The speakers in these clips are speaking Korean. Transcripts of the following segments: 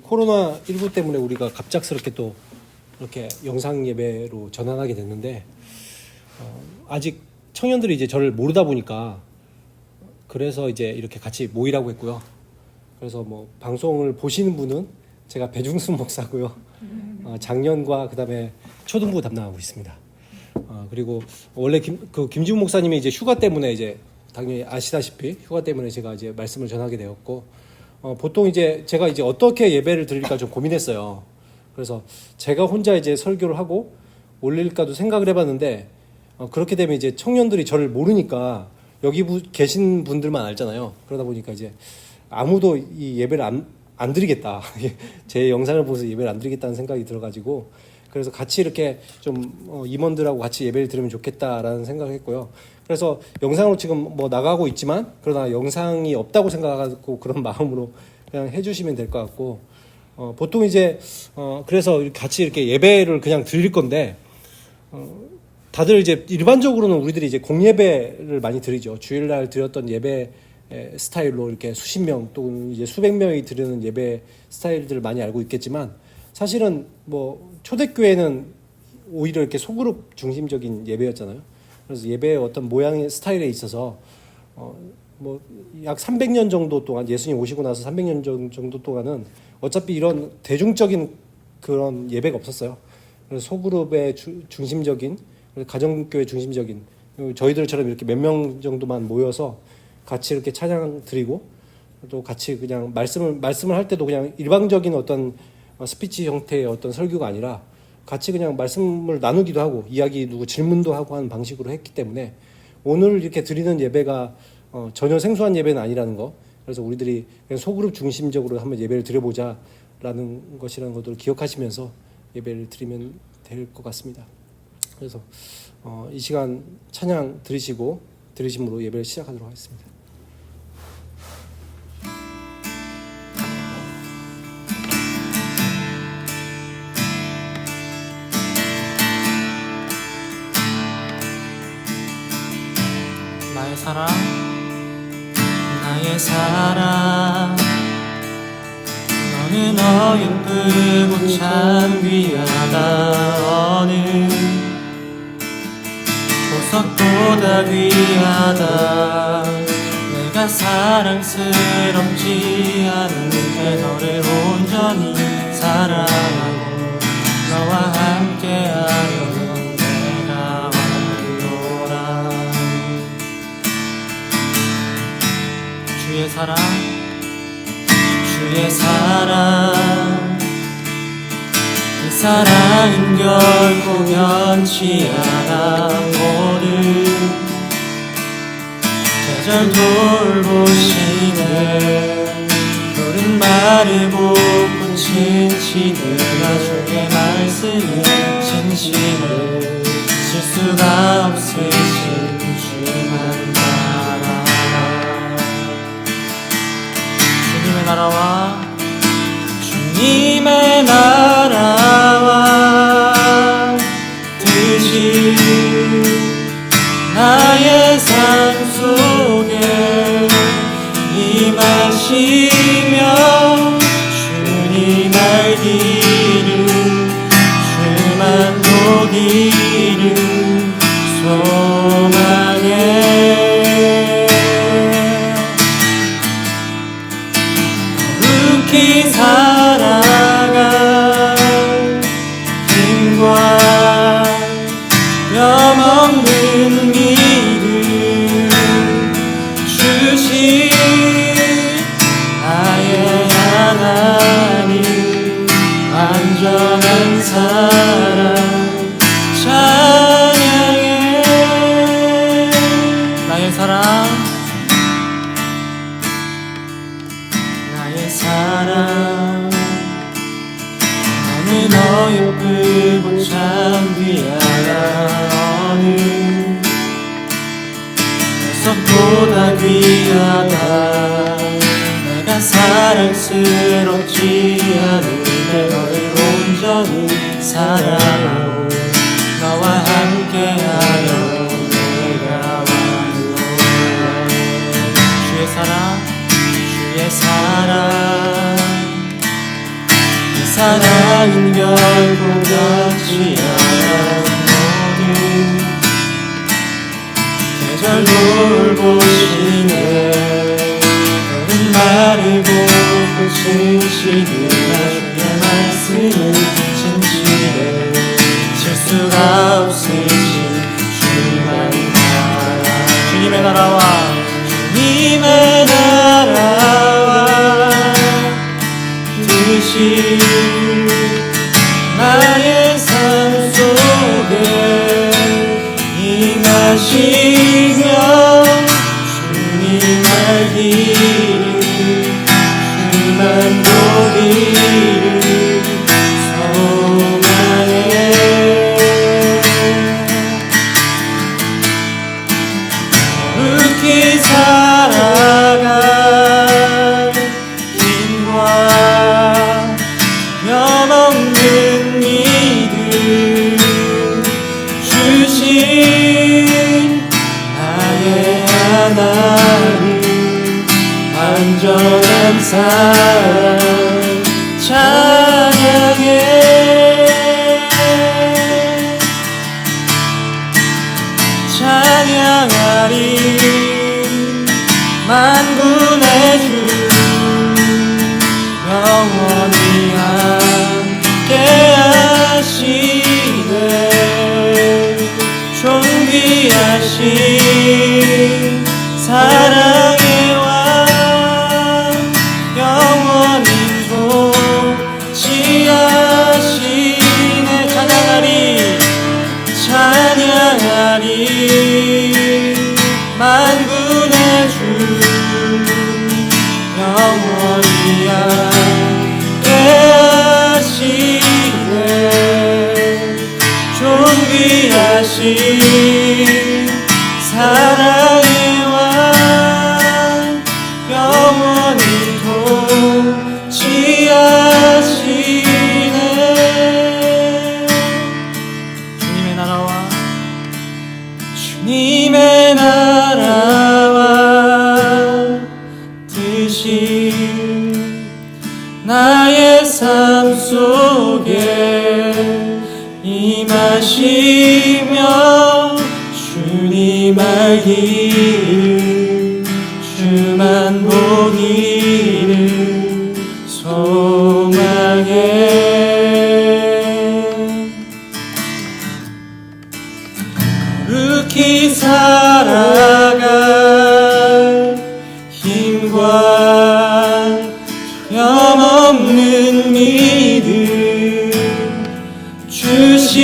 코로나19 때문에 우리가 갑작스럽게 또 이렇게 영상 예배로 전환하게 됐는데 아직 청년들이 이제 저를 모르다 보니까 그래서 이제 이렇게 같이 모이라고 했고요. 그래서 뭐 방송을 보시는 분은 제가 배중순 목사고요. 작년과 그다음에 초등부 담당하고 있습니다. 그리고 원래 김지훈 목사님이 이제 휴가 때문에 이제 당연히 아시다시피 휴가 때문에 제가 이제 말씀을 전하게 되었고 보통 이제 제가 이제 어떻게 예배를 드릴까 좀 고민했어요. 그래서 제가 혼자 이제 설교를 하고 올릴까도 생각을 해봤는데 그렇게 되면 이제 청년들이 저를 모르니까 여기 계신 분들만 알잖아요. 그러다 보니까 이제 아무도 이 예배를 안 드리겠다. 제 영상을 보면서 예배를 안 드리겠다는 생각이 들어가지고 그래서 같이 이렇게 좀 임원들하고 같이 예배를 드리면 좋겠다라는 생각을 했고요. 그래서 영상으로 지금 뭐 나가고 있지만 그러나 영상이 없다고 생각하고 그런 마음으로 그냥 해주시면 될 것 같고 보통 이제 그래서 같이 이렇게 예배를 그냥 드릴 건데 다들 이제 일반적으로는 우리들이 이제 공예배를 많이 드리죠. 주일날 드렸던 예배 스타일로 이렇게 수십 명 또는 이제 수백 명이 드리는 예배 스타일들을 많이 알고 있겠지만 사실은 뭐 초대교회는 오히려 이렇게 소그룹 중심적인 예배였잖아요. 그래서 예배의 어떤 모양의 스타일에 있어서 뭐 약 300년 정도 동안 예수님 오시고 나서 300년 정도 동안은 어차피 이런 대중적인 그런 예배가 없었어요. 그래서 소그룹의 중심적인 가정교회 중심적인 저희들처럼 이렇게 몇 명 정도만 모여서 같이 이렇게 찬양 드리고 또 같이 그냥 말씀을 할 때도 그냥 일방적인 어떤 스피치 형태의 어떤 설교가 아니라 같이 그냥 말씀을 나누기도 하고 이야기 누구 질문도 하고 하는 방식으로 했기 때문에 오늘 이렇게 드리는 예배가 전혀 생소한 예배는 아니라는 거. 그래서 우리들이 그냥 소그룹 중심적으로 한번 예배를 드려보자라는 것이라는 것들을 기억하시면서 예배를 드리면 될 것 같습니다. 그래서 이 시간 찬양 들으심으로 예배를 시작하도록 하겠습니다. 나의 사랑, 나의 사랑, 너는 어여쁘고 참 귀하다. 어느 보석보다 귀하다. 내가 사랑스럽지 않은데 너를 온전히 사랑하고 너와 함께하려면 내가 왔노라. 주의 사랑, 주의 사랑, 그 사랑은 결코 변치 않아. 모든 계절 돌보시네. 푸른 마르고 꽃은 지느라 주의 말씀은 진실을 실수가 없으신 주만 바라라. 주님의 나라와 주님의 나라와 뜻이 나의 삶 속에 임하시며 주님 알기를 주만 보기를 소망해. 거룩히 살아가 힘과 뼈먹는 길을 주신 나의 하나님 완전한 사랑 찬양해. 나의 사랑, 나의 사랑, 너는 어여쁘고 참 귀하다. 어느 보석보다 귀하다. 내가 사랑스럽지 않은데 너를 온전히 사랑하고 너와 함께하여 내가 왔노라. 주의 사랑, 주의 사랑, 사랑은 결코 변치 않아 모든 계절 돌보시네 너는 말을 보고 진실이나 주의 말씀은 진실해 실수가 없으신 주님만 나라 주님의 나라와 주님의 나라와 뜻이 나의 삶 속에 임하시며 주님 알기를 주만 보기를 소망해 거룩히 살아갈 힘과 변없는 믿음 주신 나의 하나님 완전한 사랑 찬양해 찬양하리 만군의 주 영원히 함께하시네 존귀하신 사랑의 왕 영원히 통치하시네 찬양하리 만군의 주 영원히 함께하시네 존귀하신 사랑의 왕 영원히 통치하시네 주님의 나라와 주님의 나라와 뜻이 나의 삶 속에 임하시며 주님 알기를 주만 보기를 소망해 거룩히 살아갈 힘과 변없는 믿음 주신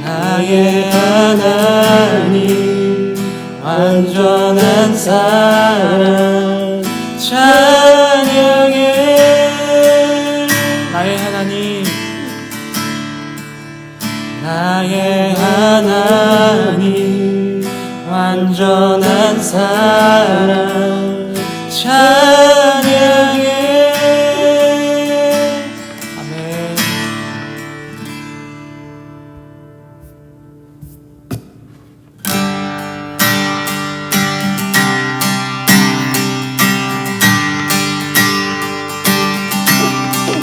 나의 하나님 완전한 사랑 찬양해 나의 하나님 나의 하나님 완전한 사랑 찬양해 아멘.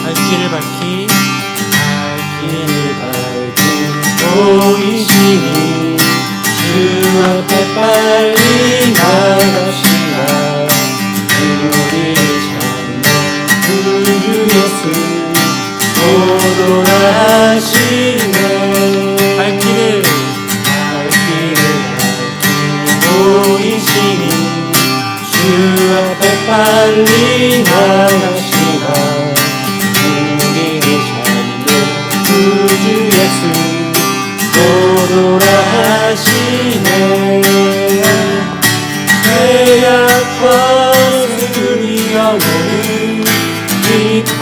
발길을 밝히 보이시니 주 앞에 빨리 나갑시다 우리를 찾는 구주 예수 오도라 하시네 발길을 보이시니 주 앞에 빨리 나갑시다 우리를 찾는 구주 예수 오도라 하시네 죄악과 슬픔이 영혼을 기뻐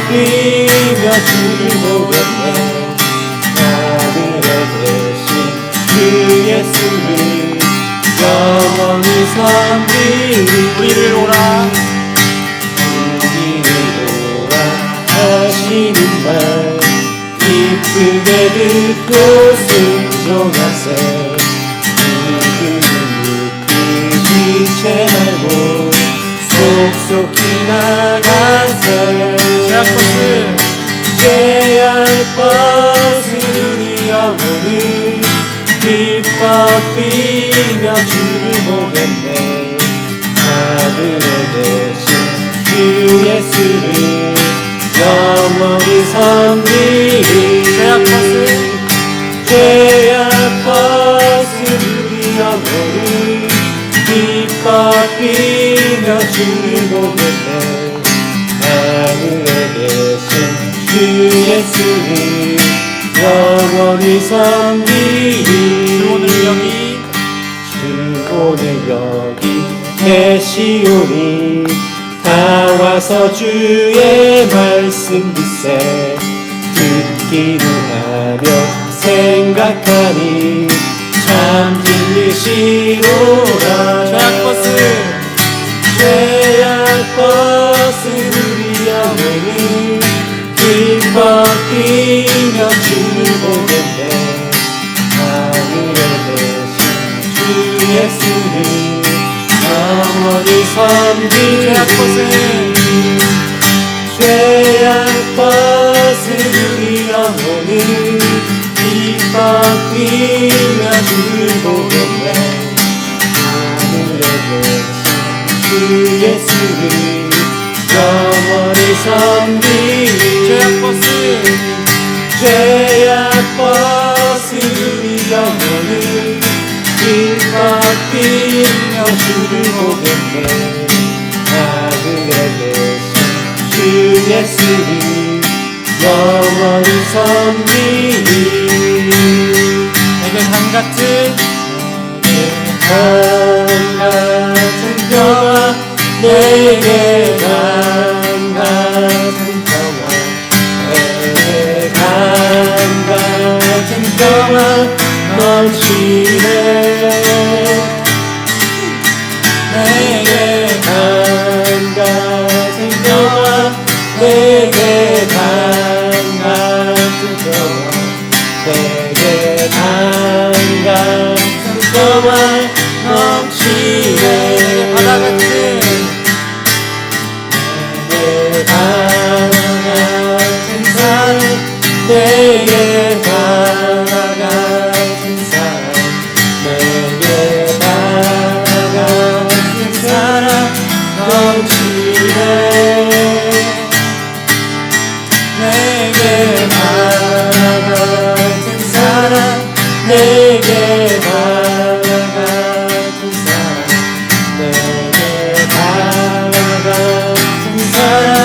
뛰며 주를 보겠네 나들의 대신 주 예수를 영원히 섬기리 우리를 오라 하시는 말 기쁘게 듣고 순종하세 지체 말고 속속히 나가세 죄악과 것은 영혼을 기뻐 뛰며 주를 보겠네. 하늘에 계신 주 예수를 영원히 섬기리. 죄악 벗은 우리 영혼을 기뻐 뛰며 주를 보겠네. 하늘에 계신 주 예수를 영원히 섬기리. 주 오늘 여기 계시오니 다 와서 주의 말씀 듣세. 듣기도 하며 생각하니 참 진리시로다. 죄악 벗은 우리 영혼을 기뻐 뛰며 주를 보겠네. 하늘에 계신 주 예수를 영원히 섬기리. 죄악 벗은 우리 영혼을 기뻐 뛰며 주를 보겠네. 하늘에 계신 주 예수를 영원히 섬기리. 죄악 벗은 우리 영혼을 기뻐 뛰며 주를 보겠네. 하늘에 계신 주 예수를 영원히 섬기리. 내게 강 같은 평화, 내게 강 같은 평화, 내게 강 같은 평화 넘치네. 내게 강 같은 평화, 내게 강 같은 평화, 내게 강 같은 평화 넘치네. 바다 같은 내게 강 같은 사랑, 내게 강 같은 사랑, 내게 강 같은 사랑 넘치네. 내게 강 같은 사랑, 내게 강 같은 사랑, 내게 강 같은 사랑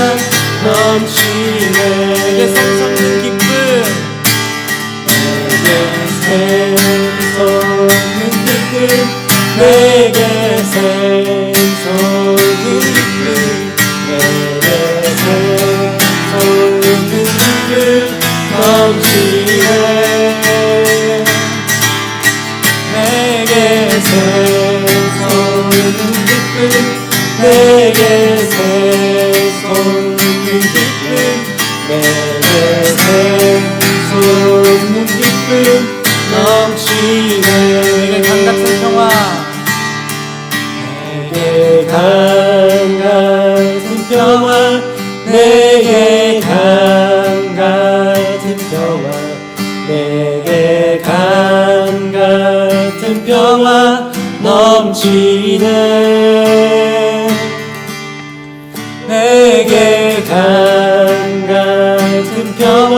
넘치네. 내게 샘솟는 기쁨, 내게 샘솟는 기쁨, 내게 샘솟는 기쁨, 내게 샘솟는 기쁨 넘치네. 내게 샘솟는 기쁨, 내게 샘솟는 기쁨, 내게 샘솟는 기쁨 넘치네. 내게 강 같은 평화, 내게 강 같은 평화, 내게 강 같은 평화, 내게 강 같은 평화 넘치네. 내게 강 같은 평화,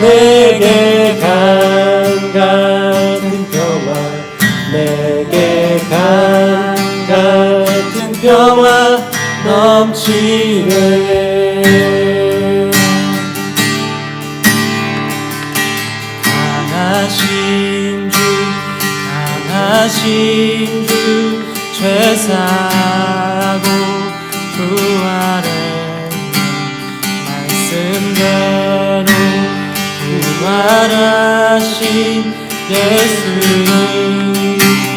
내게 강 같은 평화, 내게 강 같은 평화 넘치네. 강하신 주, 강하신 주, 죄사고 부활했네. 말씀대로 부활하신 예수는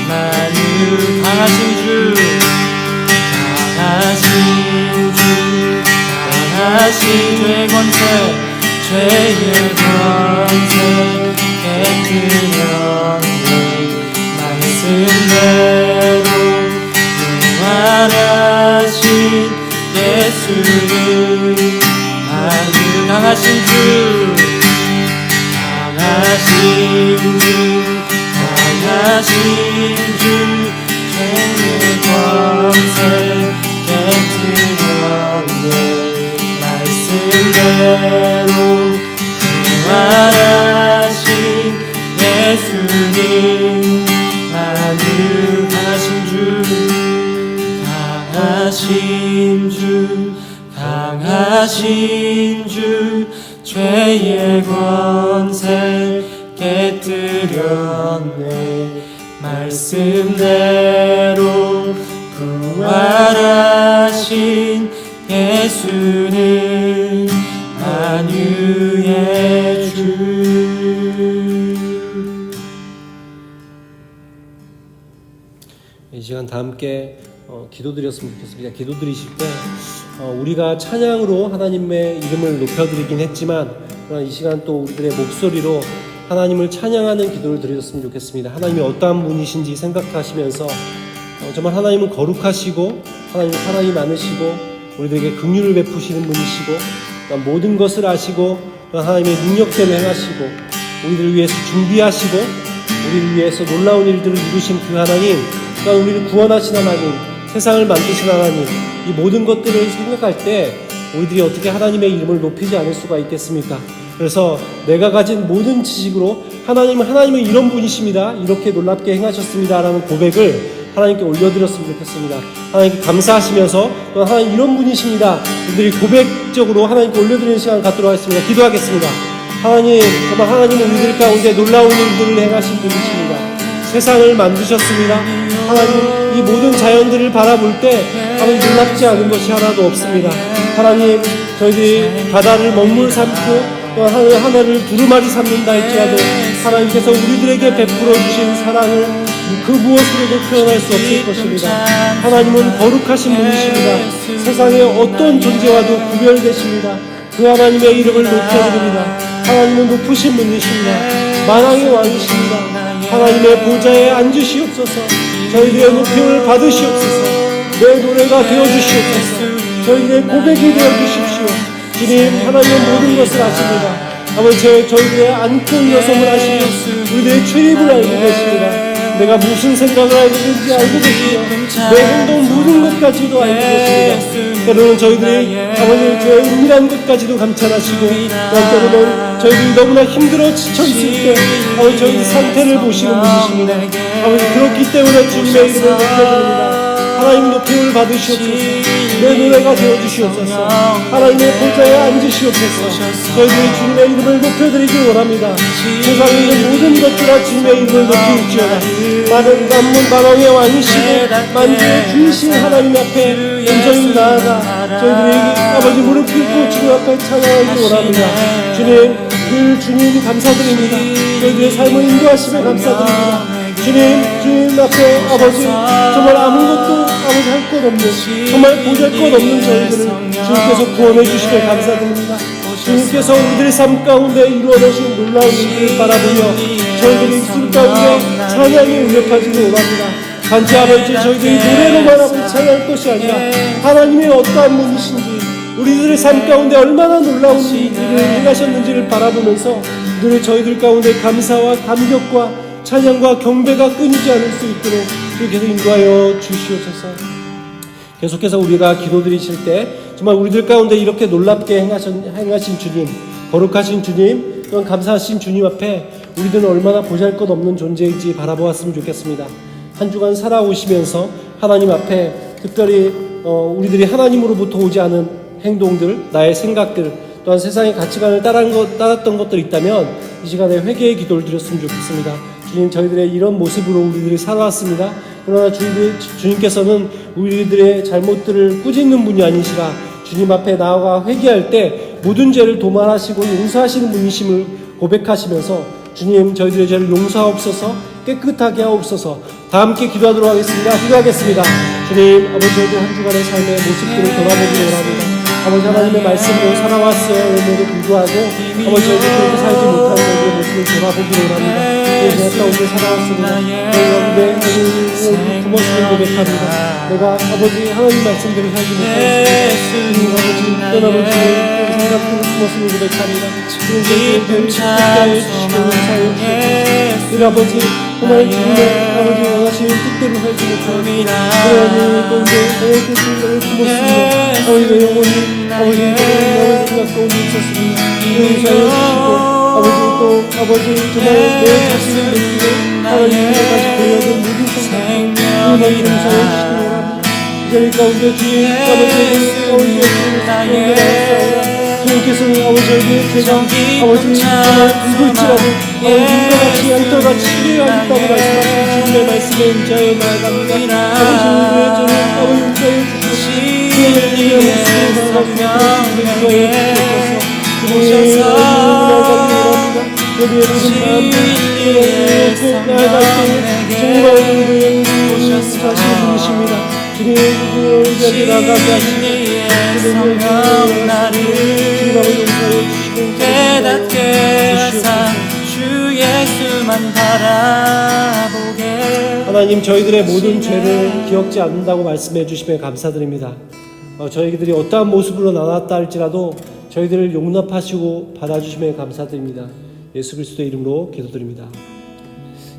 만유. 강하신 주, 강하신 주, 강하신 죄의 권세, 죄의 권세 깨뜨렸네. 말씀대로 부활하신 예수를 만유. 강하신 주, 강하신 주 죄의 권세 깨뜨렸네 말씀대로 부활하신 예수님 만유하신 주 강하신 주 죄의 권세 깨뜨렸네 말씀대로 부활하신 예수는 만유의 주. 이 시간 다 함께 기도드렸으면 좋겠습니다. 기도드리실 때 우리가 찬양으로 하나님의 이름을 높여드리긴 했지만 이 시간 또 우리들의 목소리로 하나님을 찬양하는 기도를 드렸으면 좋겠습니다. 하나님이 어떠한 분이신지 생각하시면서 정말 하나님은 거룩하시고 하나님은 사랑이 많으시고 우리들에게 긍휼을 베푸시는 분이시고 모든 것을 아시고 하나님의 능력대로 행하시고 우리들을 위해서 준비하시고 우리를 위해서 놀라운 일들을 이루신 그 하나님, 우리를 구원하신 하나님, 세상을 만드신 하나님, 이 모든 것들을 생각할 때 우리들이 어떻게 하나님의 이름을 높이지 않을 수가 있겠습니까? 그래서 내가 가진 모든 지식으로 하나님은 이런 분이십니다, 이렇게 놀랍게 행하셨습니다 라는 고백을 하나님께 올려드렸으면 좋겠습니다. 하나님께 감사하시면서 또 하나님 이런 분이십니다, 우리들이 고백적으로 하나님께 올려드리는 시간 갖도록 하겠습니다. 기도하겠습니다. 하나님, 정말 하나님은 우리들 가운데 놀라운 일들을 행하신 분이십니다. 세상을 만드셨습니다. 하나님, 이 모든 자연들을 바라볼 때 하나님 놀랍지 않은 것이 하나도 없습니다. 하나님, 저희들이 바다를 먹물 삼고 또 하늘을 두루마리 삼는다 할지라도 하나님께서 우리들에게 베풀어 주신 사랑을 그 무엇으로도 표현할 수 없을 것입니다. 하나님은 거룩하신 분이십니다. 세상의 어떤 존재와도 구별되십니다. 그 하나님의 이름을 높여드립니다. 하나님은 높으신 분이십니다. 만왕의 왕이십니다. 하나님의 보좌에 앉으시옵소서. 저희들의 높임을 받으시옵소서. 내 노래가 되어주시옵소서. 저희들의 고백이 되어주십시오. 주님, 하나님은 모든 것을 아십니다. 아버지, 저희들의 안고 여성을 아시고 우리들의 죄입을 알고 계십니다. 내가 무슨 생각을 알고 있는지 알고 계시며 내 행동 모든 것까지도 알고 계십니다. 때로는 저희들이 아버지 죄의 은밀한 것까지도 감찰하시고 때로는 저희들이 너무나 힘들어 지쳐있을 때 아버지 저희들 상태를 보시는 분이십니다. 아버지 그렇기 때문에 주님의 이름을 높여드립니다. 하나님 높임을 받으시옵소서. 내 노래가 되어주시옵소서. 하나님의 보좌에 앉으시옵소서. 저희들이 주님의 이름을 높여드리기 원합니다. 세상에 있는 모든 것들아 주님의 이름을 높이울지어다. 많은 만문 만왕의 왕이시고 만주의 주이신 하나님 앞에 온전히 나아가 저희들이 아버지 무릎 꿇고 주님 앞에 찬양하기 원합니다. 주님, 주님 감사드립니다. 저희들의 삶을 인도하시며 감사드립니다. 주님 앞에 아버지 정말 아무것도 아버지 할 것 없는 정말 보잘 것 없는 저희들을 주님께서 구원해 주시길 감사드립니다. 주님께서 우리들의 삶 가운데 이루어내신 놀라운 일들을 바라보며 저희들이 입술 가운데 찬양이 울려파지기 원합니다. 단지 아버지 저희들이 노래로만 아버지 찬양할 것이 아니라 하나님의 어떠한 분이신지 우리들의 삶 가운데 얼마나 놀라운 일을 행하셨는지를 바라보면서 늘 저희들 가운데 감사와 감격과 찬양과 경배가 끊이지 않을 수 있도록 주께서 인도하여 주시옵소서. 계속해서 우리가 기도드리실 때 정말 우리들 가운데 이렇게 놀랍게 행하신 주님, 거룩하신 주님, 또한 감사하신 주님 앞에 우리들은 얼마나 보잘것없는 존재인지 바라보았으면 좋겠습니다. 한 주간 살아오시면서 하나님 앞에 특별히 우리들이 하나님으로부터 오지 않은 행동들, 나의 생각들, 또한 세상의 가치관을 따랐던 것들이 있다면 이 시간에 회개의 기도를 드렸으면 좋겠습니다. 주님, 저희들의 이런 모습으로 우리들이 살아왔습니다. 그러나 주님께서는 우리들의 잘못들을 꾸짖는 분이 아니시라 주님 앞에 나아가 회개할 때 모든 죄를 도말하시고 용서하시는 분이심을 고백하시면서 주님, 저희들의 죄를 용서하옵소서, 깨끗하게 하옵소서. 다 함께 기도하도록 하겠습니다. 기도하겠습니다. 주님, 아버지 저희들 한 주간의 삶의 모습들을 돌아보기 원합니다. 아버지 하나님의 말씀으로 살아왔음에도 불구하고 아버지 저희들 그렇게 살지 못하는 저희들의 모습을 돌아보기 원합니다. 내가 가운데 살아왔습니다. 저희 가운데 그 모습을 고백합니다. 내가 아버지 하나님 말씀대로 살지 못하였습니다. 아버지 떠나버지 생각하는 그 모습을 고백합니다. 주님 저희들의 죄를 깨끗하게 해주시고 용서하여 주시옵소서. 우리 아버지 정말 주님의 아버지 원하시는 뜻대로 살지 못하고 하나님 가운데 하나님께 생각을 품었습니다. 아버지가 영원히 아버지 생각 가운데 있었습니다. 용서하여 주시고 아버지 또 아버지 정말 내 자신을 느끼고 하나님께 다시 돌려둔 모든 생각 하나님 용서하여 주시기 바랍니다. 이 자리 가운데 주님 아버지 주님께서는 아버지에게 제가 아버지 정말 붉을지라도 아버지 눈과같이 양털같이 치료하겠다고 말씀하신 주님의 말씀에 의지하여 나아갑니다. 아버지 오늘의 저는 아버지 용서해 주시고 주님의 모습을 나아가시고 주님의 주셔서 주님의 여기에 모든 마음들 꼭 나아갈 때 정말 우리의 자신을 부르십니다. 주님의 의지하게 나가게 하시고 주님의 나를 용서해 주시고 깨닫게 하사 주 예수만 바라보게. 하나님 저희들의 모든 죄를 기억지 않는다고 말씀해 주시면 감사드립니다. 저희들이 어떠한 모습으로 나왔다 할지라도 저희들을 용납하시고 받아주시면 감사드립니다. 예수 그리스도의 이름으로 기도드립니다.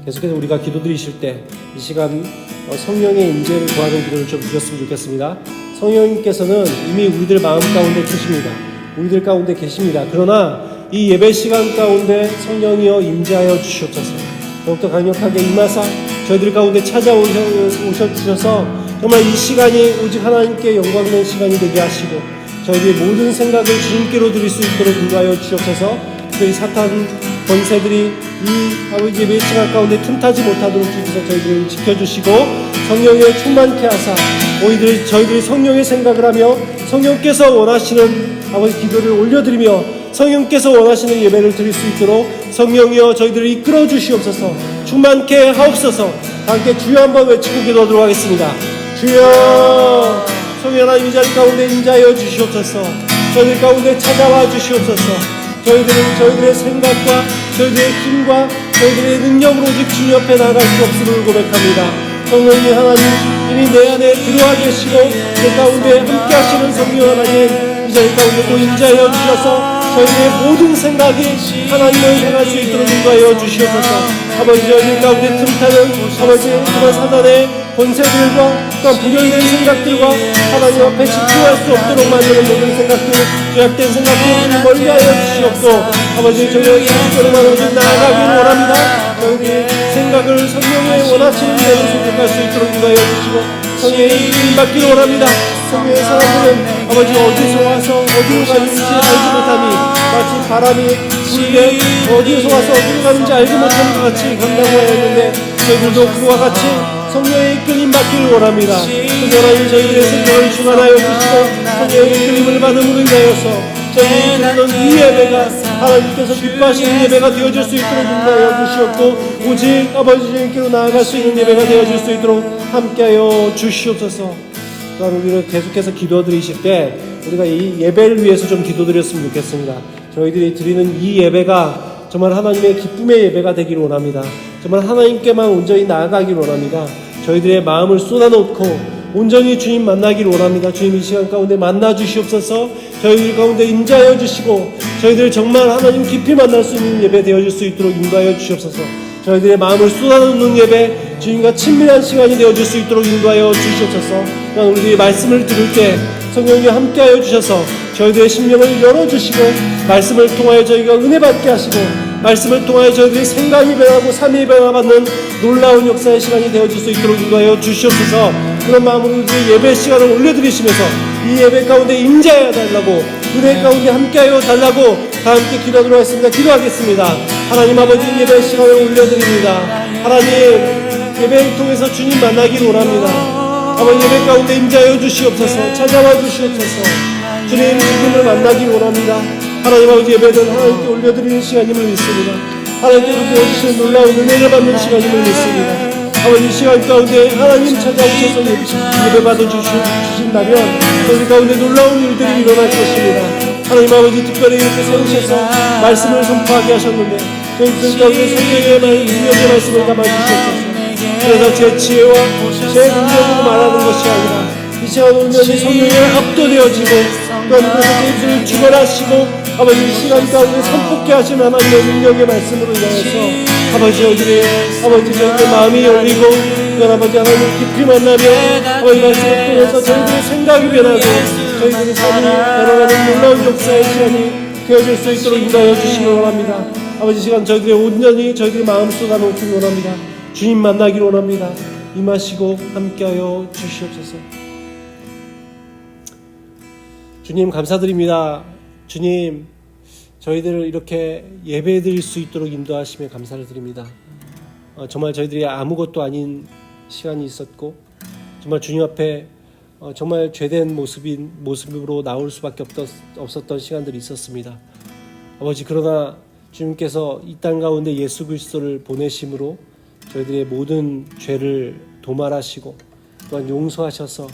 계속해서 우리가 기도드리실 때 이 시간 성령의 임재를 구하는 기도를 좀 드렸으면 좋겠습니다. 성령님께서는 이미 우리들 마음 가운데 계십니다. 우리들 가운데 계십니다. 그러나 이 예배 시간 가운데 성령이여 임재하여 주시옵소서. 더욱더 강력하게 임하사 저희들 가운데 찾아오셔서 정말 이 시간이 오직 하나님께 영광된 시간이 되게 하시고 저희들의 모든 생각을 주님께로 드릴 수 있도록 인도하여 주옵소서. 저희 사탄 권세들이 이 아버지 예배 시간 가운데 틈타지 못하도록 주셔서 저희들을 지켜주시고 성령에 충만케 하사 저희들이 성령의 생각을 하며 성령께서 원하시는 아버지 기도를 올려드리며 성령께서 원하시는 예배를 드릴 수 있도록 성령이여 저희들을 이끌어 주시옵소서. 충만케 하옵소서. 함께 주여 한번 외치고 기도하도록 하겠습니다. 주여 성령 하나님 이 자리 가운데 임재하여 주시옵소서. 저희들 가운데 찾아와 주시옵소서. 저희들의 생각과 저희들의 힘과 저희들의 능력으로 오직 주님 옆에 나갈 수 없음을 고백합니다. 성령님 하나님 이미 내 안에 들어와 계시고 내 가운데 함께 하시는 성령 하나님 이 자리 가운데 또 임재하여 주셔서 저희의 모든 생각이 하나님을 향할 수 있도록 인도하여 주시옵소서. 아버지 저희 가운데 틈타는 아버지 그런 사단의 권세들과 또한 부결된 생각들과 하나님 앞에 집중할 수 없도록 만드는 모든 생각들 죄악된 생각들 멀리하여 주시옵소서. 아버지 저희의 그리스도로만 오직 나아가길 원합니다. 저희의 생각을 성령의 원하시는 대로 선택할 수 있도록 인도하여 주시고 성령의 인도를 받기를 원합니다. 성령의 사람들은 아버지 어디서 와서 어디로 가는지 알지 못하니 마치 바람이 불때 어디서 와서 어디로 가는지 알지 못하는 것 같이 간다고 했는데 저희들도 그와 같이 성령의 이끌림 받기를 원합니다. 특별히 저희들의 생명을 주관하여 주시고 성령의 이끌림을 받음으로 인하여서 저희들이 드리는 이 예배가 하나님께서 기뻐하시는 예배가 되어질 수 있도록 인도하여 주시옵고 오직 아버지 주님께로 나아갈 수 있는 예배가 되어질 수 있도록 함께하여 주시옵소서. 또한 우리를 계속해서 기도드리실 때 우리가 이 예배를 위해서 좀 기도드렸으면 좋겠습니다. 저희들이 드리는 이 예배가 정말 하나님의 기쁨의 예배가 되기를 원합니다. 정말 하나님께만 온전히 나아가기를 원합니다. 저희들의 마음을 쏟아놓고 온전히 주님 만나기를 원합니다. 주님 이 시간 가운데 만나 주시옵소서. 저희들 가운데 임재하여 주시고 저희들 정말 하나님 깊이 만날 수 있는 예배 되어질 수 있도록 인도하여 주시옵소서. 저희들의 마음을 쏟아놓는 예배 주님과 친밀한 시간이 되어질 수 있도록 인도하여 주시옵소서. 또한 우리들이 말씀을 들을 때 성령이 함께하여 주셔서 저희들의 심령을 열어주시고 말씀을 통하여 저희가 은혜 받게 하시고 말씀을 통하여 저희들의 생각이 변하고 삶이 변화받는 놀라운 역사의 시간이 되어질 수 있도록 인도하여 주시옵소서. 그런 마음으로 우리 예배 시간을 올려드리시면서 이 예배 가운데 임재하여 달라고 은혜 가운데 함께하여 달라고 다 함께 기도하도록 하겠습니다. 기도하겠습니다. 하나님 아버지 예배 시간을 올려드립니다. 하나님 예배를 통해서 주님 만나기를 원합니다. 아버지 예배 가운데 임재하여 주시옵소서. 찾아와 주시옵소서. 주님 주님을 만나기를 원합니다. 하나님 아버지 예배는 하나님께 올려드리는 시간임을 믿습니다. 하나님께서 보여주시는 놀라운 은혜를 받는 시간임을 믿습니다. 아버지 시간 가운데 하나님 찾아오셔서 예배 받아주신다면 저희 가운데 놀라운 일들이 일어날 것입니다. 하나님 아버지 특별히 이렇게 세우셔서 말씀을 선포하게 하셨는데 저희들 가운데 성령의 능력의 말씀을 담아주셨소서. 그래서 제 지혜와 제 능력으로 말하는 것이 아니라 이 시간 온전히 성령에 압도되어지고 또한 그래서 저희들을 주관하시고 아버지 이 시간 가운데 선포케 하신 하나님의 능력의 말씀으로 인하여서 아버지 저희들의 마음이 열리고 그건 아버지 하나님 깊이 만나며 아버지 말씀을 통해서 저희들의 생각이 변하고 저희들의 삶이 변화가는 놀라운 역사의 시간이 되어질 수 있도록 인도하여 주시기 원합니다. 아버지 시간 저희들의 온전히 저희들의 마음 쏟아놓기 원합니다. 주님 만나기를 원합니다. 임하시고 함께하여 주시옵소서. 주님 감사드립니다. 주님 저희들을 이렇게 예배드릴 수 있도록 인도하시며 감사를 드립니다. 정말 저희들이 아무것도 아닌 시간이 있었고 정말 주님 앞에 정말 죄된 모습으로 나올 수밖에 없었던 시간들이 있었습니다. 아버지 그러나 주님께서 이 땅 가운데 예수 그리스도를 보내심으로 저희들의 모든 죄를 도말하시고 또한 용서하셔서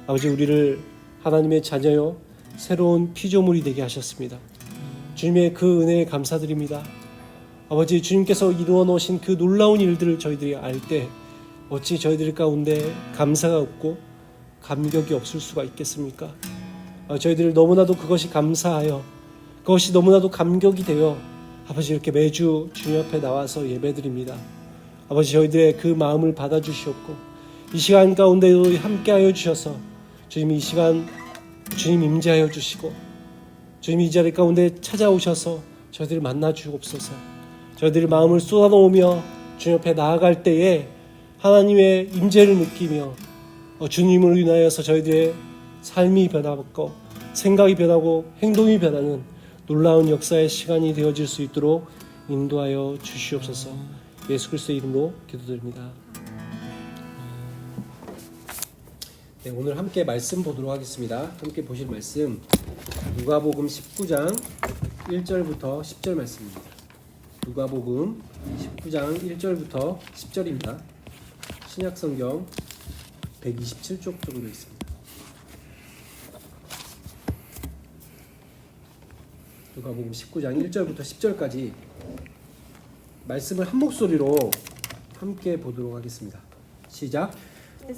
아버지 우리를 하나님의 자녀요 새로운 피조물이 되게 하셨습니다. 주님의 그 은혜에 감사드립니다. 아버지 주님께서 이루어 놓으신 그 놀라운 일들을 저희들이 알 때 어찌 저희들 가운데 감사가 없고 감격이 없을 수가 있겠습니까? 저희들 너무나도 그것이 감사하여 그것이 너무나도 감격이 되어 아버지 이렇게 매주 주님 앞에 나와서 예배드립니다. 아버지 저희들의 그 마음을 받아주시옵고 이 시간 가운데도 함께하여 주셔서 주님 이 시간 주님 임재하여 주시고 주님 이 자리 가운데 찾아오셔서 저희들을 만나 주옵소서. 저희들의 마음을 쏟아놓으며 주님 앞에 나아갈 때에 하나님의 임재를 느끼며 주님을 인하여서 저희들의 삶이 변하고 생각이 변하고 행동이 변하는 놀라운 역사의 시간이 되어질 수 있도록 인도하여 주시옵소서. 예수 그리스도의 이름으로 기도드립니다. 네, 오늘 함께 말씀 보도록 하겠습니다. 함께 보실 말씀 누가복음 19장 1절부터 10절 말씀입니다. 누가복음 19장 1절부터 10절입니다. 신약성경 127쪽 정도 있습니다. 누가복음 19장 1절부터 10절까지 말씀을 한 목소리로 함께 보도록 하겠습니다. 시작.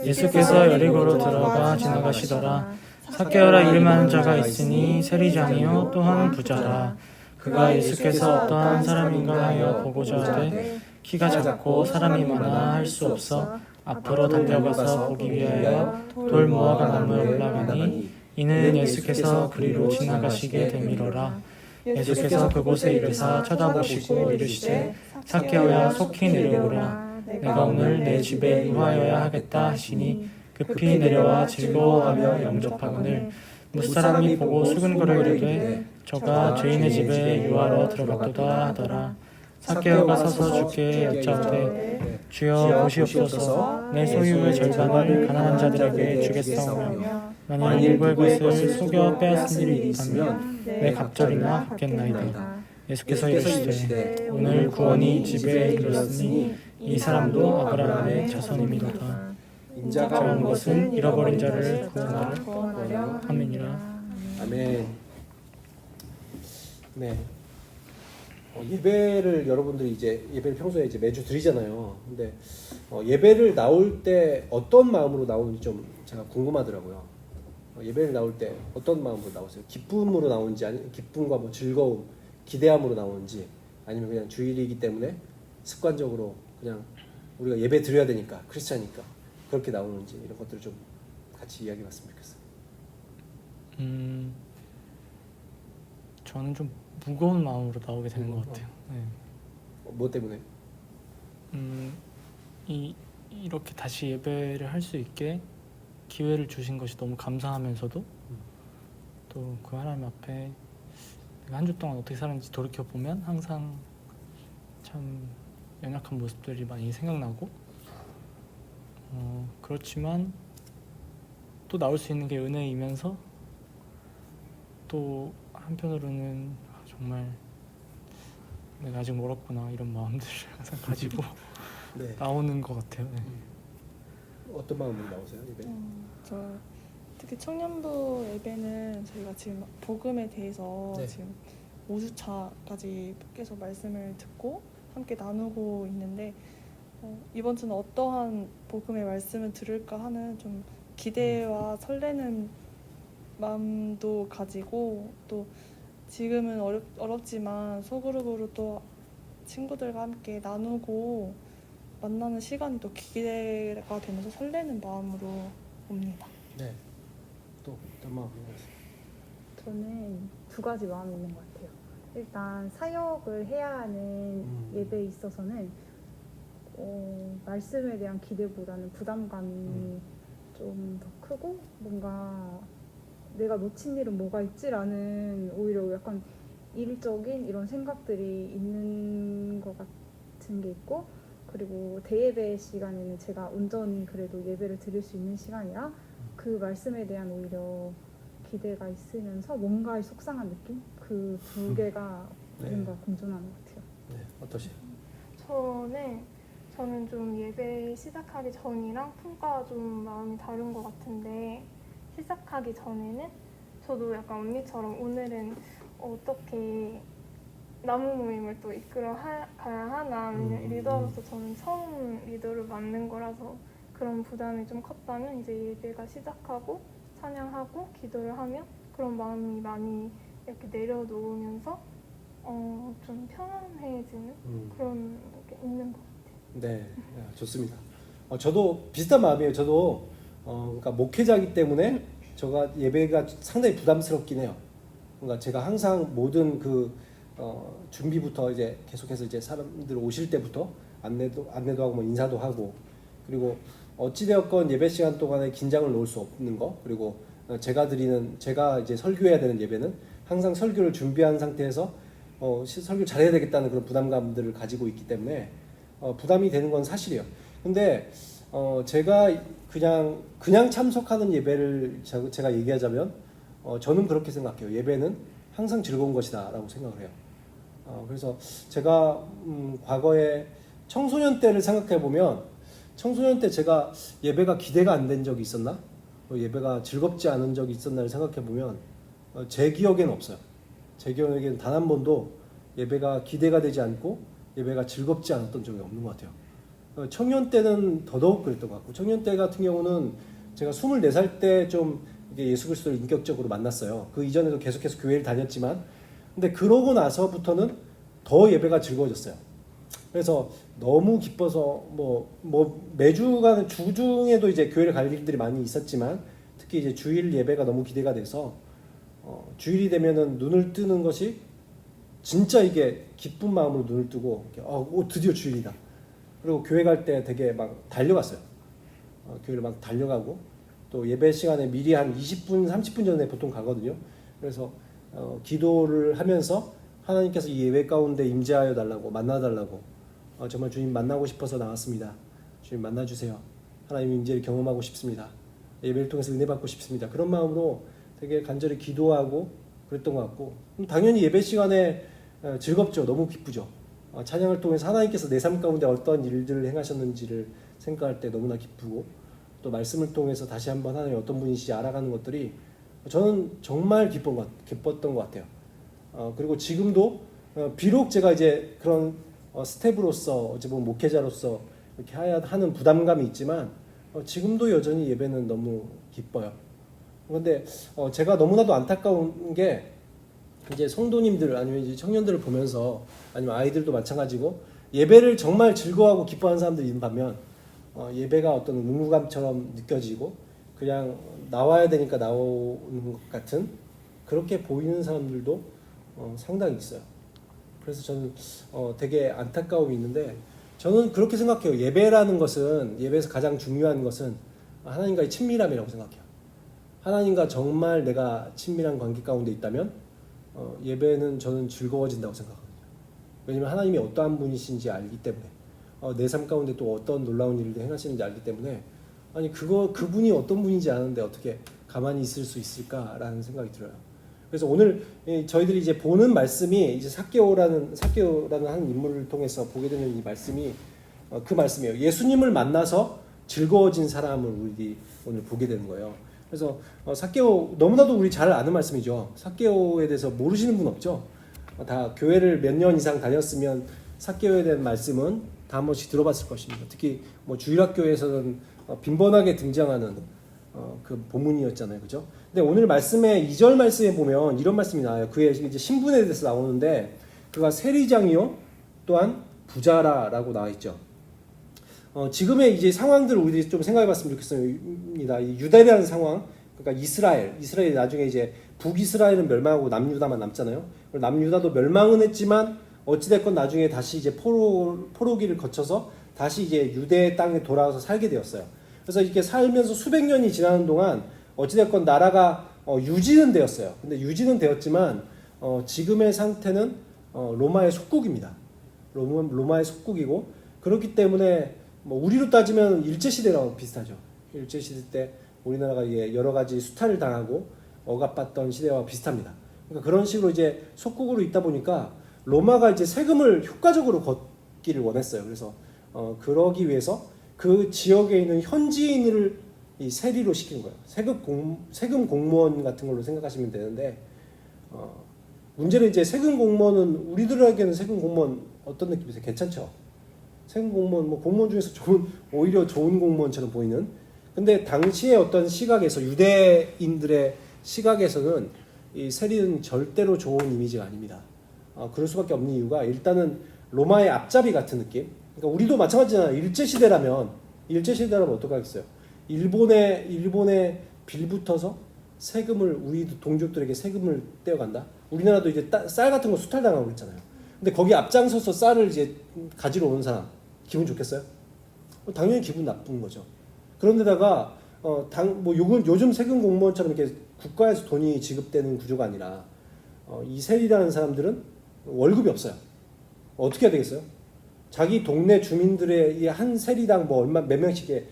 예수께서 여리고로 들어가 지나가시더라. 삭개오라 이름하는 자가 있으니 세리장이요 또한 부자라. 그가 예수께서 어떠한 사람인가 하여 보고자 하되 키가 작고 사람이 많아 할 수 없어 앞으로 달려가서 보기 위하여 돌 모아가 나무에 올라가니 이는 예수께서 그리로 지나가시게 되미로라. 예수께서 그곳에 이르사 쳐다보시고 이르시되 삭개오야 속히 내려오라. 내가 오늘 내 집에 유하여야 하겠다 하시니 급히 내려와 즐거워하며 영접하거늘 무사람이 보고 수근거려 이르되 저가 죄인의 집에 유하러 들어갔도다 하더라. 삭개오가 서서 주께 여짜오되 주여 보시옵소서 내 소유의 절반을 가난한 자들에게 주겠사오며 만일 일부의 것을 속여 빼앗은 일이 있다면 내 갑절이나 갚겠나이다. 예수께서 이르시되 오늘 구원이 집에 이르렀으니 이 사람도 아브라함의 자손이미로다. 인자가 온 것은 잃어버린 자를 구원하려 함이니라. 아멘. 네. 예배를 여러분들이 이제 예배를 평소에 이제 매주 드리잖아요. 근데 예배를 나올 때 어떤 마음으로 나오는지 좀 제가 궁금하더라고요. 예배를 나올 때 어떤 마음으로 나오세요? 기쁨으로 나오는지 아니면 기쁨과 뭐 즐거움, 기대함으로 나오는지 아니면 그냥 주일이기 때문에 습관적으로 그냥 우리가 예배 드려야 되니까 크리스찬이니까 그렇게 나오는지 이런 것들을 좀 같이 이야기해봤으면 좋겠어요. 저는 좀 무거운 마음으로 나오게 되는 것 같아요. 네. 뭐 때문에? 이렇게 다시 예배를 할 수 있게 기회를 주신 것이 너무 감사하면서도 또 그 하나님 앞에 내가 한 주 동안 어떻게 살았는지 돌이켜 보면 항상 참 연약한 모습들이 많이 생각나고 그렇지만 또 나올 수 있는 게 은혜이면서 또 한편으로는 정말 내가 아직 멀었구나 이런 마음들을 항상 가지고 네. 나오는 것 같아요. 네. 어떤 마음으로 나오세요 예배? 저 특히 청년부 예배는 저희가 지금 복음에 대해서 네. 지금 5주차까지 계속 말씀을 듣고 함께 나누고 있는데 이번 주는 어떠한 복음의 말씀을 들을까 하는 좀 기대와 설레는 마음도 가지고 또 지금은 어렵지만 소그룹으로 또 친구들과 함께 나누고 만나는 시간이 또 기대가 되면서 설레는 마음으로 옵니다. 네. 또 엄마. 저는 두 가지 마음이 있는 것 같아요. 일단 사역을 해야 하는 예배에 있어서는 말씀에 대한 기대보다는 부담감이 좀 더 크고 뭔가 내가 놓친 일은 뭐가 있지라는 오히려 약간 일적인 이런 생각들이 있는 것 같은 게 있고, 그리고 대예배 시간에는 제가 온전히 그래도 예배를 드릴 수 있는 시간이라 그 말씀에 대한 오히려 기대가 있으면서 뭔가 속상한 느낌? 그 두 개가 뭔가 공존하는 것 같아요. 네. 어떠세요? 저는 좀 예배 시작하기 전이랑 품과 좀 마음이 다른 것 같은데, 시작하기 전에는 저도 약간 언니처럼 오늘은 어떻게 나무 모임을 또 이끌어 가야 하나, 왜냐면 리더로서 저는 처음 리더를 맡는 거라서 그런 부담이 좀 컸다면, 이제 예배가 시작하고 찬양하고 기도를 하면 그런 마음이 많이 이렇게 내려놓으면서 좀 편안해지는 그런 게 있는 것 같아요. 네, 좋습니다. 저도 비슷한 마음이에요. 저도 그러니까 목회자이기 때문에 제가 예배가 상당히 부담스럽긴 해요. 그러니까 제가 항상 모든 그 준비부터 이제 계속해서 이제 사람들 오실 때부터 안내도 하고 뭐 인사도 하고, 그리고 어찌되었건 예배 시간 동안에 긴장을 놓을 수 없는 거, 그리고 제가 이제 설교해야 되는 예배는 항상 설교를 준비한 상태에서 설교 잘해야 되겠다는 그런 부담감들을 가지고 있기 때문에 부담이 되는 건 사실이에요. 근데 제가 그냥 참석하는 예배를 제가 얘기하자면 저는 그렇게 생각해요. 예배는 항상 즐거운 것이다라고 생각을 해요. 그래서 제가 과거에 청소년 때를 생각해 보면, 청소년 때 제가 예배가 기대가 안 된 적이 있었나? 예배가 즐겁지 않은 적이 있었나를 생각해 보면 제 기억에는 없어요. 제 기억에는 단 한 번도 예배가 기대가 되지 않고 예배가 즐겁지 않았던 적이 없는 것 같아요. 청년 때는 더더욱 그랬던 것 같고, 청년 때 같은 경우는 제가 24살 때 좀 예수 그리스도를 인격적으로 만났어요. 그 이전에도 계속해서 교회를 다녔지만, 근데 그러고 나서부터는 더 예배가 즐거워졌어요. 그래서 너무 기뻐서 뭐 매주간 주중에도 이제 교회를 갈 일들이 많이 있었지만, 특히 이제 주일 예배가 너무 기대가 돼서 주일이 되면은 눈을 뜨는 것이 진짜 이게 기쁜 마음으로 눈을 뜨고 드디어 주일이다. 그리고 교회 갈 때 되게 막 달려갔어요. 교회를 막 달려가고, 또 예배 시간에 미리 한 20분, 30분 전에 보통 가거든요. 그래서 기도를 하면서 하나님께서 이 예배 가운데 임재하여 달라고, 만나 달라고, 정말 주님 만나고 싶어서 나왔습니다. 주님 만나주세요. 하나님 임재를 경험하고 싶습니다. 예배를 통해서 은혜 받고 싶습니다. 그런 마음으로 되게 간절히 기도하고 그랬던 것 같고, 당연히 예배 시간에 즐겁죠. 너무 기쁘죠. 찬양을 통해서 하나님께서 내 삶 가운데 어떤 일들을 행하셨는지를 생각할 때 너무나 기쁘고, 또 말씀을 통해서 다시 한번 하나님 어떤 분이신지 알아가는 것들이 저는 정말 기뻤던 것 같아요. 그리고 지금도 비록 제가 이제 그런 스텝으로서 어찌 보면 목회자로서 이렇게 하는 부담감이 있지만 지금도 여전히 예배는 너무 기뻐요. 그런데 제가 너무나도 안타까운 게, 이제 성도님들 아니면 이제 청년들을 보면서, 아니면 아이들도 마찬가지고, 예배를 정말 즐거워하고 기뻐하는 사람들이 있는 반면 예배가 어떤 의무감처럼 느껴지고 그냥 나와야 되니까 나오는 것 같은, 그렇게 보이는 사람들도 상당히 있어요. 그래서 저는 되게 안타까움이 있는데, 저는 그렇게 생각해요. 예배라는 것은, 예배에서 가장 중요한 것은 하나님과의 친밀함이라고 생각해요. 하나님과 정말 내가 친밀한 관계 가운데 있다면 예배는 저는 즐거워진다고 생각합니다. 왜냐하면 하나님이 어떠한 분이신지 알기 때문에, 내 삶 가운데 또 어떤 놀라운 일을 행하시는지 알기 때문에, 아니 그분이 어떤 분인지 아는데 어떻게 가만히 있을 수 있을까라는 생각이 들어요. 그래서 오늘 저희들이 이제 보는 말씀이 이제 삭개오라는 한 인물을 통해서 보게 되는 이 말씀이 그 말씀이에요. 예수님을 만나서 즐거워진 사람을 우리 오늘 보게 되는 거예요. 그래서 삭개오, 너무나도 우리 잘 아는 말씀이죠. 삭개오에 대해서 모르시는 분 없죠. 다 교회를 몇 년 이상 다녔으면 삭개오에 대한 말씀은 다 한 번씩 들어봤을 것입니다. 특히 뭐 주일학교에서는 빈번하게 등장하는 그 본문이었잖아요, 그죠? 근데 오늘 말씀에 2절 말씀에 보면 이런 말씀이 나와요. 그의 이제 신분에 대해서 나오는데 그가 세리장이요 또한 부자라라고 나와 있죠. 지금의 이제 상황들을 우리 좀 생각해봤으면 좋겠습니다. 이 유대라는 상황, 그러니까 이스라엘이 나중에 이제 북이스라엘은 멸망하고 남유다만 남잖아요. 남유다도 멸망은 했지만 어찌됐건 나중에 다시 이제 포로기를 거쳐서 다시 이제 유대 땅에 돌아와서 살게 되었어요. 그래서 이렇게 살면서 수백 년이 지나는 동안 어찌됐건 나라가 유지는 되었어요. 근데 유지는 되었지만 지금의 상태는 로마의 속국입니다. 로마의 속국이고 그렇기 때문에 뭐 우리로 따지면 일제시대랑 비슷하죠. 일제시대 때 우리나라가 이게 여러 가지 수탈을 당하고 억압받던 시대와 비슷합니다. 그러니까 그런 식으로 이제 속국으로 있다 보니까 로마가 이제 세금을 효과적으로 걷기를 원했어요. 그래서 그러기 위해서 그 지역에 있는 현지인을 이 세리로 시킨 거예요. 세금 공무원 같은 걸로 생각하시면 되는데 문제는 이제 세금 공무원은 우리들에게는 세금 공무원 어떤 느낌이세요? 괜찮죠? 세금 공무원 뭐 공무원 중에서 오히려 좋은 공무원처럼 보이는. 근데 당시의 어떤 시각에서 유대인들의 시각에서는 이 세리는 절대로 좋은 이미지가 아닙니다. 그럴 수밖에 없는 이유가 일단은 로마의 앞잡이 같은 느낌. 그러니까 우리도 마찬가지잖아요. 일제시대라면 어떻게 하겠어요? 일본에 빌붙어서 세금을 우리 동족들에게 세금을 떼어간다. 우리나라도 이제 쌀 같은 거 수탈당하고 그랬잖아요. 근데 거기 앞장서서 쌀을 이제 가지러 오는 사람 기분 좋겠어요? 당연히 기분 나쁜 거죠. 그런데다가 요즘 세금 공무원처럼 이렇게 국가에서 돈이 지급되는 구조가 아니라 이 세리라는 사람들은 월급이 없어요. 어떻게 해야 되겠어요? 자기 동네 주민들의 이 한 세리당 뭐 몇 명씩의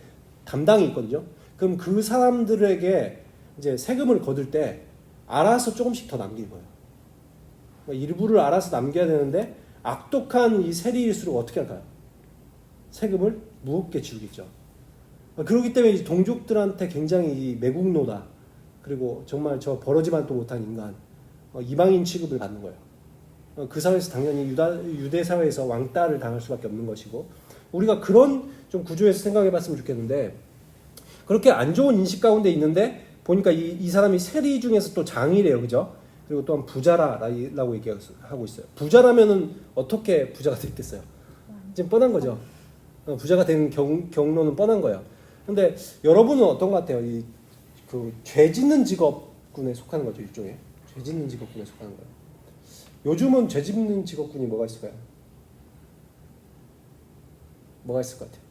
담당이 있거든요. 그럼 그 사람들에게 이제 세금을 거둘 때 알아서 조금씩 더 남길 거예요. 일부를 알아서 남겨야 되는데 악독한 이 세리일수록 어떻게 할까요? 세금을 무겁게 지우겠죠. 그렇기 때문에 이 동족들한테 굉장히 이 매국노다. 그리고 정말 저 버러지만 또 못한 인간, 이방인 취급을 받는 거예요. 그 사회에서 당연히 유대 사회에서 왕따를 당할 수밖에 없는 것이고 우리가 그런 좀 구조에서 생각해봤으면 좋겠는데 그렇게 안 좋은 인식 가운데 있는데 보니까 이 사람이 세리 중에서 또 장이래요, 그죠? 그리고 또한 부자라고 얘기하고 있어요. 부자라면은 어떻게 부자가 됐겠어요? 지금 뻔한 거죠. 부자가 된 경로는 뻔한 거예요. 근데 여러분은 어떤 것 같아요? 죄 짓는 직업군에 속하는 거죠, 일종의. 죄 짓는 직업군에 속하는 거예요. 요즘은 죄 짓는 직업군이 뭐가 있을까요? 뭐가 있을 것 같아요?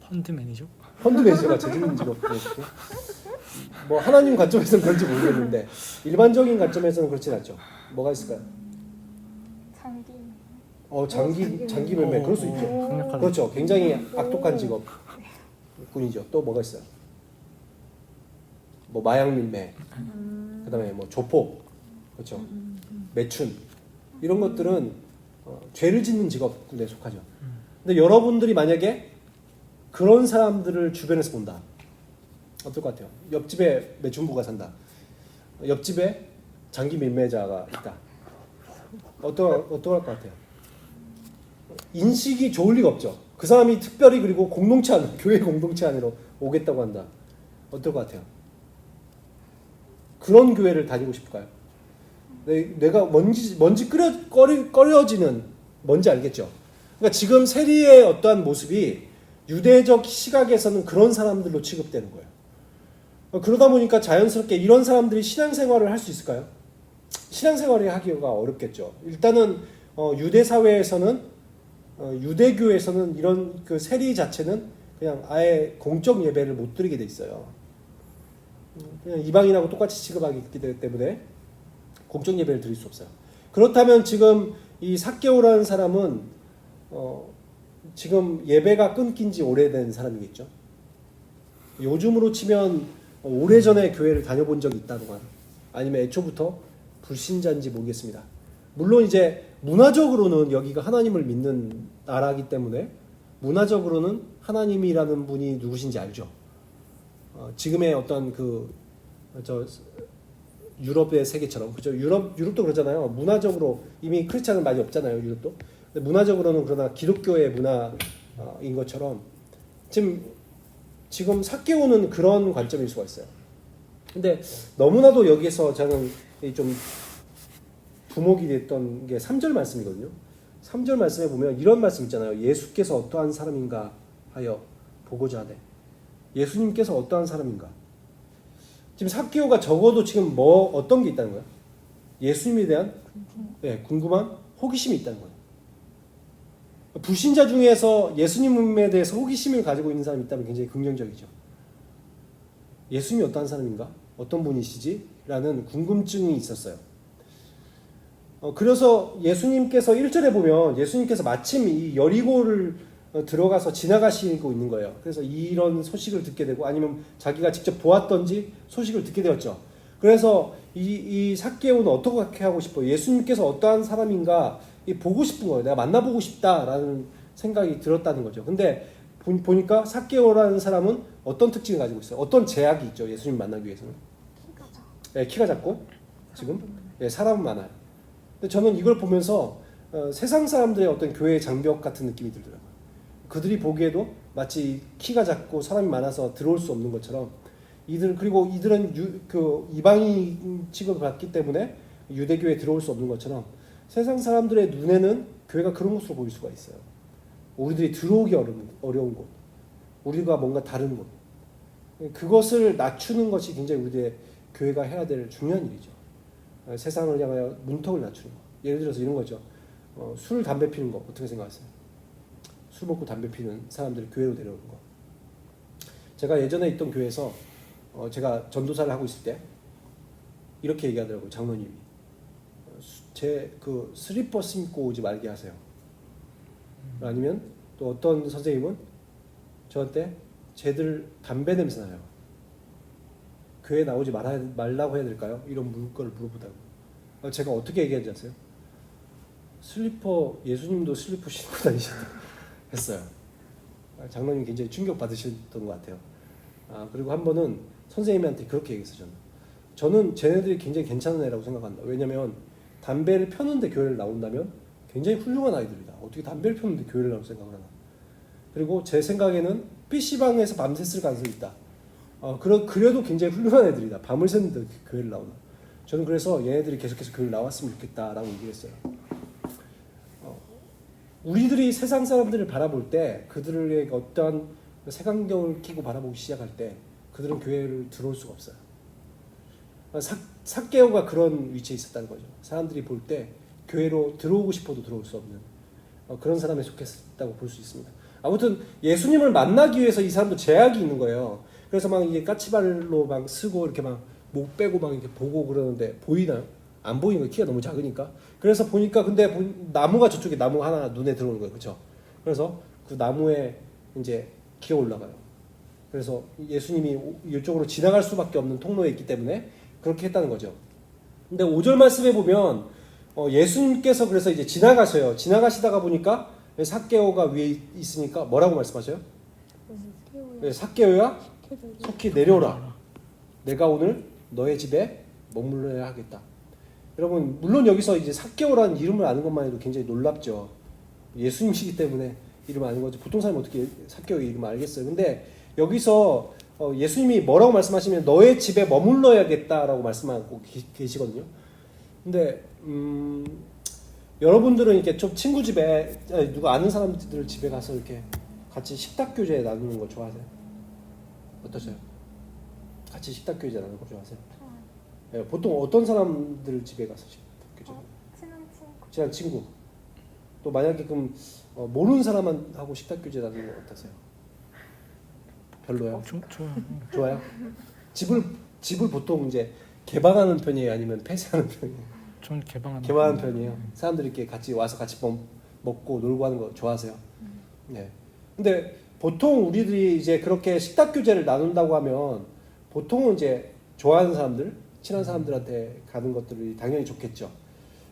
펀드 매니저? 펀드 매니저가 죄 짓는 직업군에 속해요? 뭐 하나님 관점에서는 그런지 모르겠는데 일반적인 관점에서는 그렇진 않죠. 뭐가 있을까요? 장기 매매 그럴 수 있죠. 강력하다. 그렇죠. 굉장히 악독한 직업군이죠. 또 뭐가 있어요? 뭐 마약 밀매, 그다음에 뭐 조폭, 그렇죠. 매춘 이런 것들은 죄를 짓는 직업군에 속하죠. 근데 여러분들이 만약에 그런 사람들을 주변에서 본다. 어떨 것 같아요? 옆집에 매춘부가 산다. 옆집에 장기 밀매자가 있다. 어떨 것 같아요? 인식이 좋을 리가 없죠. 그 사람이 특별히 그리고 공동체 안으로, 교회 공동체 안으로 오겠다고 한다. 어떨 것 같아요? 그런 교회를 다니고 싶을까요? 내가 먼지 꺼려지는 뭔지 알겠죠? 그러니까 지금 세리의 어떠한 모습이 유대적 시각에서는 그런 사람들로 취급되는 거예요. 그러다 보니까 자연스럽게 이런 사람들이 신앙생활을 할 수 있을까요? 신앙생활을 하기가 어렵겠죠. 일단은 유대 사회에서는 유대교에서는 이런 그 세리 자체는 그냥 아예 공적 예배를 못 드리게 돼 있어요. 그냥 이방인하고 똑같이 취급하기 때문에 공적 예배를 드릴 수 없어요. 그렇다면 지금 이 삭개오라는 사람은 지금 예배가 끊긴 지 오래된 사람이겠죠. 요즘으로 치면 오래전에 교회를 다녀본 적이 있다거나 아니면 애초부터 불신자인지 모르겠습니다. 물론 이제 문화적으로는 여기가 하나님을 믿는 나라이기 때문에 문화적으로는 하나님이라는 분이 누구신지 알죠. 지금의 어떤 유럽의 세계처럼 그죠? 유럽도 그러잖아요. 문화적으로 이미 크리스찬은 많이 없잖아요. 유럽도. 근데 문화적으로는 그러나 기독교의 문화인 것처럼 지금 지금 삭개오는 그런 관점일 수가 있어요. 근데 너무나도 여기에서 저는 좀 부목이 됐던 게 3절 말씀이거든요. 3절 말씀에 보면 이런 말씀 있잖아요. 예수께서 어떠한 사람인가 하여 보고자 하되. 예수님께서 어떠한 사람인가. 지금 삭개오가 적어도 지금 어떤 게 있다는 거야? 예수님에 대한 궁금한 호기심이 있다는 거예요. 불신자 중에서 예수님에 대해서 호기심을 가지고 있는 사람이 있다면 굉장히 긍정적이죠. 예수님이 어떠한 사람인가? 어떤 분이시지? 라는 궁금증이 있었어요. 그래서 예수님께서 1절에 보면 예수님께서 마침 이 여리고를 들어가서 지나가시고 있는 거예요. 그래서 이런 소식을 듣게 되고 아니면 자기가 직접 보았던지 소식을 듣게 되었죠. 그래서 이 삭개오는 어떻게 하고 싶어요? 예수님께서 어떠한 사람인가 보고 싶은 거예요. 내가 만나보고 싶다라는 생각이 들었다는 거죠. 근데 보니까 삭개오라는 사람은 어떤 특징을 가지고 있어요? 어떤 제약이 있죠? 예수님 만나기 위해서는. 키가 작고 지금 사람은 많아요. 근데 저는 이걸 보면서 세상 사람들의 어떤 교회의 장벽 같은 느낌이 들더라고요. 그들이 보기에도 마치 키가 작고 사람이 많아서 들어올 수 없는 것처럼 그리고 이들은 이방인 취급을 받기 때문에 유대교에 들어올 수 없는 것처럼 세상 사람들의 눈에는 교회가 그런 것으로 보일 수가 있어요. 우리들이 들어오기 어려운 곳, 우리가 뭔가 다른 곳, 그것을 낮추는 것이 굉장히 우리의 교회가 해야 될 중요한 일이죠. 세상을 향하여 문턱을 낮추는 거. 예를 들어서 이런 거죠. 술, 담배 피는 거 어떻게 생각하세요? 술 먹고 담배 피는 사람들을 교회로 데려오는 거. 제가 예전에 있던 교회에서 제가 전도사를 하고 있을 때 이렇게 얘기하더라고요. 장로님이 제 슬리퍼 신고 오지 말게 하세요. 아니면 또 어떤 선생님은 저한테 쟤들 담배 냄새 나요. 교회 나오지 말라고 해야 될까요? 이런 물건을 물어보다가 제가 어떻게 얘기한지 아세요? 예수님도 슬리퍼 신고 다니셨다 했어요. 장로님 굉장히 충격 받으셨던 것 같아요. 그리고 한 번은 선생님한테 그렇게 얘기했어요. 저는 쟤네들이 굉장히 괜찮은 애라고 생각한다. 왜냐면 담배를 펴는데 교회를 나온다면 굉장히 훌륭한 아이들이다. 어떻게 담배를 펴는데 교회를 나올 생각을 하나. 그리고 제 생각에는 PC방에서 밤샜을 가능성이 있다. 그래도 굉장히 훌륭한 애들이다. 밤을 새는데 교회를 나오나. 저는 그래서 얘네들이 계속해서 교회를 나왔으면 좋겠다라고 얘기했어요. 우리들이 세상 사람들을 바라볼 때 그들에게 어떠한 색안경을 끼고 바라보기 시작할 때 그들은 교회를 들어올 수가 없어요. 삭개오가 그런 위치에 있었다는 거죠. 사람들이 볼 때 교회로 들어오고 싶어도 들어올 수 없는 그런 사람에 속했다고 볼 수 있습니다. 아무튼 예수님을 만나기 위해서 이 사람도 제약이 있는 거예요. 그래서 막 이게 까치발로 막 쓰고 이렇게 막 목 빼고 막 이렇게 보고 그러는데 보이나요? 안 보이는 거예요. 키가 너무 작으니까. 그래서 보니까 근데 나무가 저쪽에 나무 하나 눈에 들어오는 거예요. 그렇죠? 그래서 그 나무에 이제 기어 올라가요. 그래서 예수님이 이쪽으로 지나갈 수밖에 없는 통로에 있기 때문에 그렇게 했다는 거죠. 근데 5절 말씀에 보면 예수님께서 그래서 이제 지나가셔요. 지나가시다가 보니까 삭개오가 위에 있으니까 뭐라고 말씀하셔요? 삭개오야 속히 내려오라. 내가 오늘 너의 집에 머물러야 하겠다. 여러분 물론 여기서 이제 삭개오라는 이름을 아는 것만 해도 굉장히 놀랍죠. 예수님이시기 때문에 이름을 아는 거죠. 보통 사람이 어떻게 삭개오의 이름을 알겠어요. 근데 여기서 예수님이 뭐라고 말씀하시면 너의 집에 머물러야겠다라고 말씀하고 계시거든요. 근데 여러분들은 이렇게 좀 친구 집에 누가 아는 사람들 집에 가서 이렇게 같이 식탁 교제 나누는 거 좋아하세요? 어떠세요? 같이 식탁 교제 나누는 거 좋아하세요? 네, 보통 어떤 사람들 집에 가서 식탁 교제? 친한 친구. 또 만약에 그럼 모르는 사람하고 식탁 교제 나누는 거 어떠세요? 별로요? 좋아요? 집을 보통 이제 개방하는 편이에요? 아니면 폐쇄하는 편이에요? 전 개방하는 편이에요. 사람들이 이렇게 같이 와서 같이 먹고 놀고 하는 거 좋아하세요? 네. 근데 보통 우리들이 이제 그렇게 식탁 교제를 나눈다고 하면 보통은 이제 좋아하는 사람들, 친한 사람들한테 가는 것들이 당연히 좋겠죠.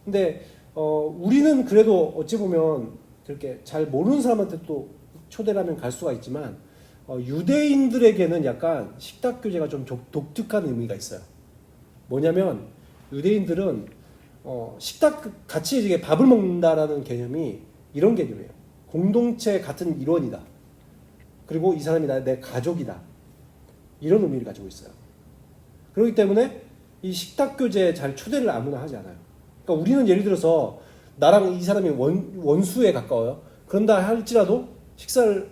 근데 우리는 그래도 어찌 보면 그렇게 잘 모르는 사람한테 또 초대를 하면 갈 수가 있지만 유대인들에게는 약간 식탁 교제가 좀 독특한 의미가 있어요. 뭐냐면 유대인들은 식탁 같이 이제 밥을 먹는다라는 개념이 이런 개념이에요. 공동체 같은 일원이다. 그리고 이 사람이 내 가족이다. 이런 의미를 가지고 있어요. 그렇기 때문에 이 식탁교제에 잘 초대를 아무나 하지 않아요. 그러니까 우리는 예를 들어서 나랑 이 사람이 원수에 가까워요. 그런다 할지라도 식사를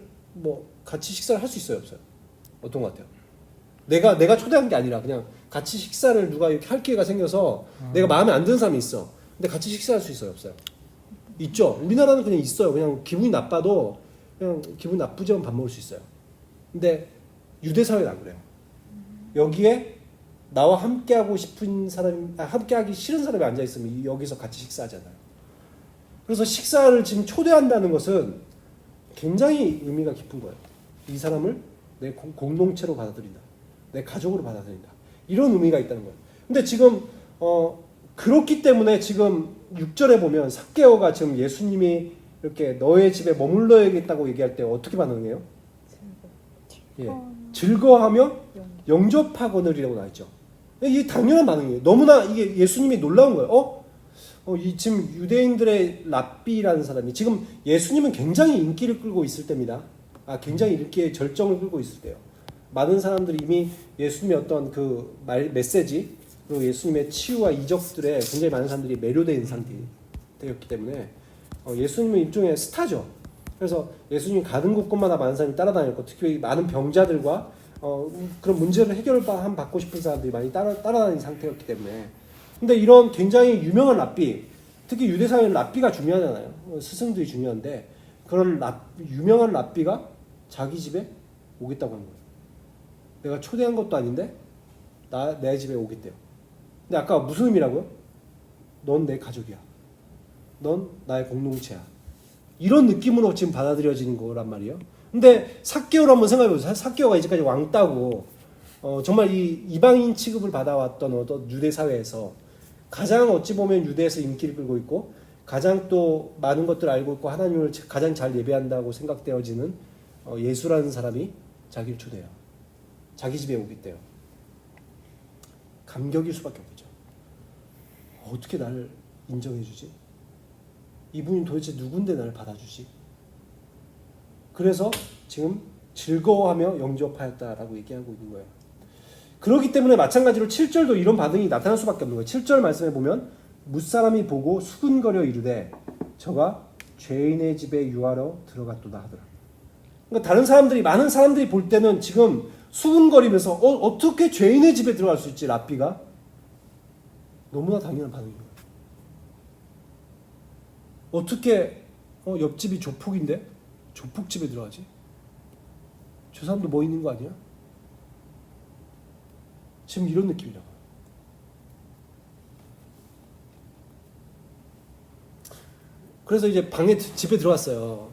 같이 식사를 할 수 있어요, 없어요? 어떤 것 같아요? 내가 초대한 게 아니라 그냥 같이 식사를 누가 이렇게 할 기회가 생겨서 내가 마음에 안 드는 사람이 있어. 근데 같이 식사할 수 있어요, 없어요? 있죠. 우리나라는 그냥 있어요. 그냥 기분이 나빠도 그냥 기분 나쁘지만 밥 먹을 수 있어요. 근데 유대 사회는 안 그래요. 여기에 나와 함께하고 싶은 사람이 함께하기 싫은 사람이 앉아 있으면 여기서 같이 식사하잖아요. 그래서 식사를 지금 초대한다는 것은 굉장히 의미가 깊은 거예요. 이 사람을 내 공동체로 받아들인다. 내 가족으로 받아들인다. 이런 의미가 있다는 거예요. 근데 지금 그렇기 때문에 지금 6절에 보면 삭개오가 지금 예수님이 이렇게 너의 집에 머물러야겠다고 얘기할 때 어떻게 반응해요? 예, 즐거워하며 영접하거늘이라고 나와있죠. 이게 당연한 반응이에요. 너무나 이게 예수님이 놀라운 거예요. 이 지금 유대인들의 랍비라는 사람이 지금 예수님은 굉장히 인기를 끌고 있을 때입니다. 굉장히 인기의 절정을 끌고 있을 때요. 많은 사람들이 이미 예수님의 어떤 그 메시지 그리고 예수님의 치유와 이적들에 굉장히 많은 사람들이 매료된 상태였기 때문에 예수님은 일종의 스타죠. 그래서 예수님이 가는 곳곳마다 많은 사람이 따라다녔고 특히 많은 병자들과 그런 문제를 해결받고 싶은 사람들이 많이 따라다니는 상태였기 때문에 근데 이런 굉장히 유명한 랍비 특히 유대사회는 랍비가 중요하잖아요. 스승들이 중요한데 그런 유명한 랍비가 자기 집에 오겠다고 하는 거예요. 내가 초대한 것도 아닌데 내 집에 오겠대요. 근데 아까 무슨 의미라고요? 넌 내 가족이야. 넌 나의 공동체야. 이런 느낌으로 지금 받아들여지는 거란 말이에요. 근데 삭개오를 한번 생각해보세요. 삭개오가 이제까지 왕따고 정말 이 이방인 취급을 받아왔던 어떤 유대 사회에서 가장 어찌 보면 유대에서 인기를 끌고 있고 가장 또 많은 것들을 알고 있고 하나님을 가장 잘 예배한다고 생각되어지는 예수라는 사람이 자기를 초대해요. 자기 집에 오겠대요. 감격일 수밖에 없죠. 어떻게 나를 인정해주지? 이분이 도대체 누군데 나를 받아주지? 그래서 지금 즐거워하며 영접하였다라고 얘기하고 있는 거예요. 그렇기 때문에 마찬가지로 7절도 이런 반응이 나타날 수밖에 없는 거예요. 7절 말씀에 보면 뭇사람이 보고 수군거려 이르되 저가 죄인의 집에 유하러 들어갔도다 하더라. 그러니까 다른 사람들이 많은 사람들이 볼 때는 지금 수군거리면서 어떻게 죄인의 집에 들어갈 수 있지 랍비가? 너무나 당연한 반응인 거예요. 어떻게 옆집이 조폭인데 조폭집에 들어가지? 저 사람도 뭐 있는 거 아니야? 지금 이런 느낌이라고. 그래서 이제 집에 들어왔어요.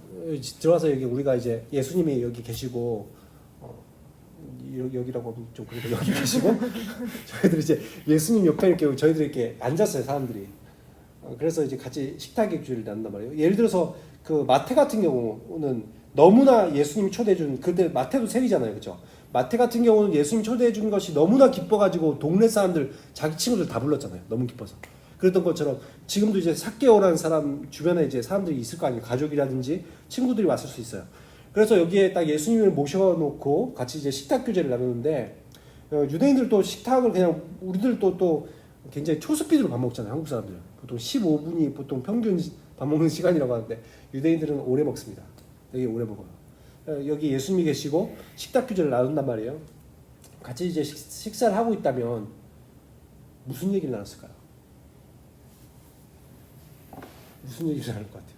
들어와서 여기 우리가 이제 예수님이 여기 계시고 여기라고 하면 좀 그러니까 여기 계시고 저희들이 이제 예수님 옆에 이렇게 저희들이 이렇게 앉았어요 사람들이. 그래서 이제 같이 식탁의 교제를 나눈단 말이에요. 예를 들어서 그 마태 같은 경우는 너무나 예수님이 초대해준 그때 마태도 세리잖아요, 그렇죠? 마태 같은 경우는 예수님 초대해준 것이 너무나 기뻐가지고 동네 사람들 자기 친구들 다 불렀잖아요. 너무 기뻐서. 그랬던 것처럼 지금도 이제 삭개오라는 사람 주변에 이제 사람들이 있을 거 아니에요. 가족이라든지 친구들이 왔을 수 있어요. 그래서 여기에 딱 예수님을 모셔놓고 같이 이제 식탁 교제를 나누는데 유대인들도 식탁을 그냥 우리들도 또 굉장히 초스피드로 밥 먹잖아요. 한국 사람들 보통 15분이 보통 평균 밥 먹는 시간이라고 하는데 유대인들은 오래 먹습니다. 되게 오래 먹어요. 여기 예수님이 계시고 식탁 교제를 나눈단 말이에요. 같이 이제 식사를 하고 있다면 무슨 얘기를 나눴을까요? 무슨 얘기를 나눌 것 같아요?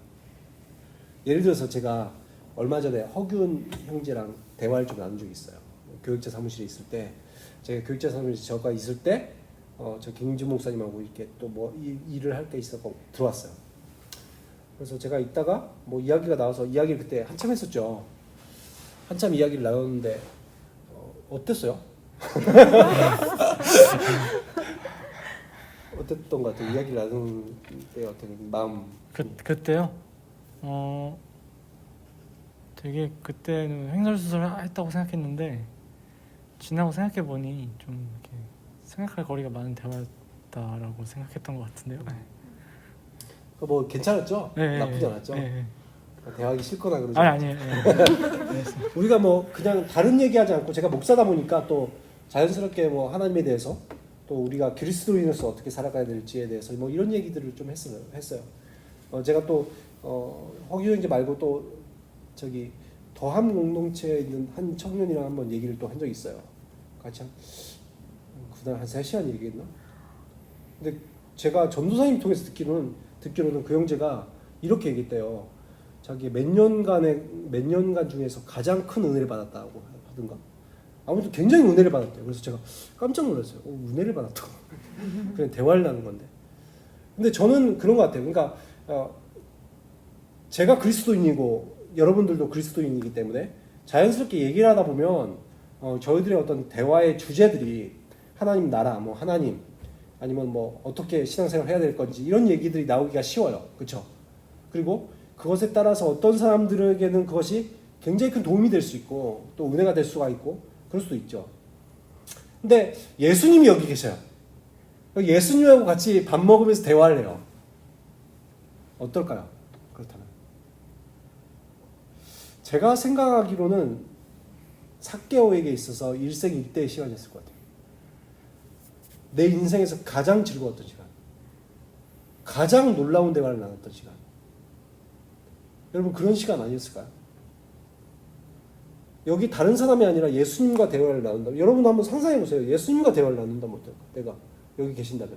예를 들어서 제가 얼마 전에 허균 형제랑 대화를 좀 나눈 적이 있어요. 교육자 사무실에 있을 때 제가 교육자 사무실에 저가 있을 때 저 김주 목사님하고 이렇게 또 뭐 일을 할 게 있어서 들어왔어요. 그래서 제가 있다가 뭐 이야기가 나와서 이야기를 그때 한참 했었죠. 한참 이야기를 나눴는데 어땠어요? 어땠던 것 같아요? 이야기를 나눈 때 어떤 마음? 그때요? 되게 그때는 횡설수설 했다고 생각했는데 지나고 생각해 보니 좀 이렇게 생각할 거리가 많은 대화였다라고 생각했던 것 같은데요. 뭐 괜찮았죠? 네, 나쁘지 않았죠? 네. 대화하기 싫거나 그러죠. 아니 아니에요. 우리가 뭐 그냥 다른 얘기하지 않고 제가 목사다 보니까 또 자연스럽게 뭐 하나님에 대해서 또 우리가 그리스도인으로서 어떻게 살아가야 될지에 대해서 뭐 이런 얘기들을 좀 했어요. 제가 또 허기형제 말고 또 저기 더함 공동체에 있는 한 청년이랑 한번 얘기를 또 한 적이 있어요. 같이 그날 한 3시간 얘기했나? 근데 제가 전도사님 통해서 듣기로는 그 형제가 이렇게 얘기했대요. 자기 몇 년간 중에서 가장 큰 은혜를 받았다고 하던가. 아무튼 굉장히 은혜를 받았대요. 그래서 제가 깜짝 놀랐어요. 은혜를 받았다고. 그냥 대화를 나눈 건데. 근데 저는 그런 것 같아요. 그러니까 제가 그리스도인이고 여러분들도 그리스도인이기 때문에 자연스럽게 얘기를 하다 보면 저희들의 어떤 대화의 주제들이 하나님 나라, 뭐 하나님 아니면 뭐 어떻게 신앙생활 해야 될 건지 이런 얘기들이 나오기가 쉬워요. 그렇죠? 그리고 그것에 따라서 어떤 사람들에게는 그것이 굉장히 큰 도움이 될 수 있고 또 은혜가 될 수가 있고 그럴 수도 있죠. 근데 예수님이 여기 계셔요. 예수님하고 같이 밥 먹으면서 대화를 해요. 어떨까요? 그렇다면 제가 생각하기로는 삭개오에게 있어서 일생일대의 시간이었을 것 같아요. 내 인생에서 가장 즐거웠던 시간, 가장 놀라운 대화를 나눴던 시간. 여러분 그런 시간 아니었을까요? 여기 다른 사람이 아니라 예수님과 대화를 나눈다. 여러분 한번 상상해 보세요. 예수님과 대화를 나눈다면 어떨까? 내가 여기 계신다면.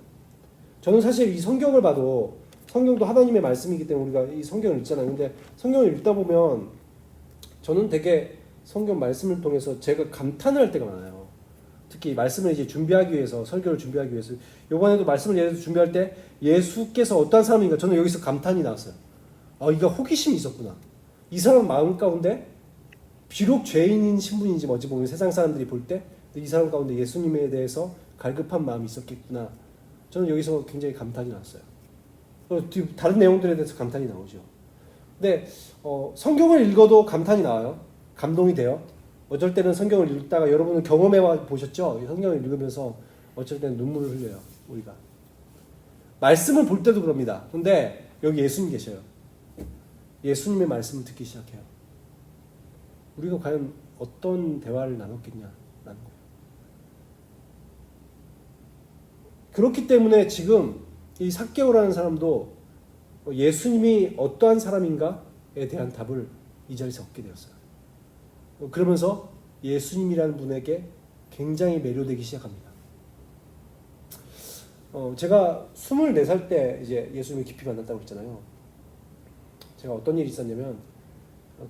저는 사실 이 성경을 봐도 성경도 하나님의 말씀이기 때문에 우리가 이 성경을 읽잖아요. 근데 성경을 읽다 보면 저는 되게 성경 말씀을 통해서 제가 감탄을 할 때가 많아요. 특히 말씀을 이제 준비하기 위해서, 설교를 준비하기 위해서. 이번에도 말씀을 예수 준비할 때 예수께서 어떤 사람인가 저는 여기서 감탄이 나왔어요. 이가 호기심이 있었구나. 이 사람 마음 가운데 비록 죄인인 신분인지 어찌 보면 세상 사람들이 볼 때 이 사람 가운데 예수님에 대해서 갈급한 마음이 있었겠구나. 저는 여기서 굉장히 감탄이 났어요. 다른 내용들에 대해서 감탄이 나오죠. 근데 성경을 읽어도 감탄이 나와요. 감동이 돼요. 어쩔 때는 성경을 읽다가 여러분은 경험해 보셨죠? 성경을 읽으면서 어쩔 때는 눈물을 흘려요. 우리가 말씀을 볼 때도 그럽니다. 근데 여기 예수님 계셔요. 예수님의 말씀을 듣기 시작해요. 우리가 과연 어떤 대화를 나눴겠냐라는 거예요. 그렇기 때문에 지금 이 삭개오라는 사람도 예수님이 어떠한 사람인가에 대한 답을 이 자리에서 얻게 되었어요. 그러면서 예수님이라는 분에게 굉장히 매료되기 시작합니다. 제가 24살 때 이제 예수님을 깊이 만났다고 했잖아요. 제가 어떤 일이 있었냐면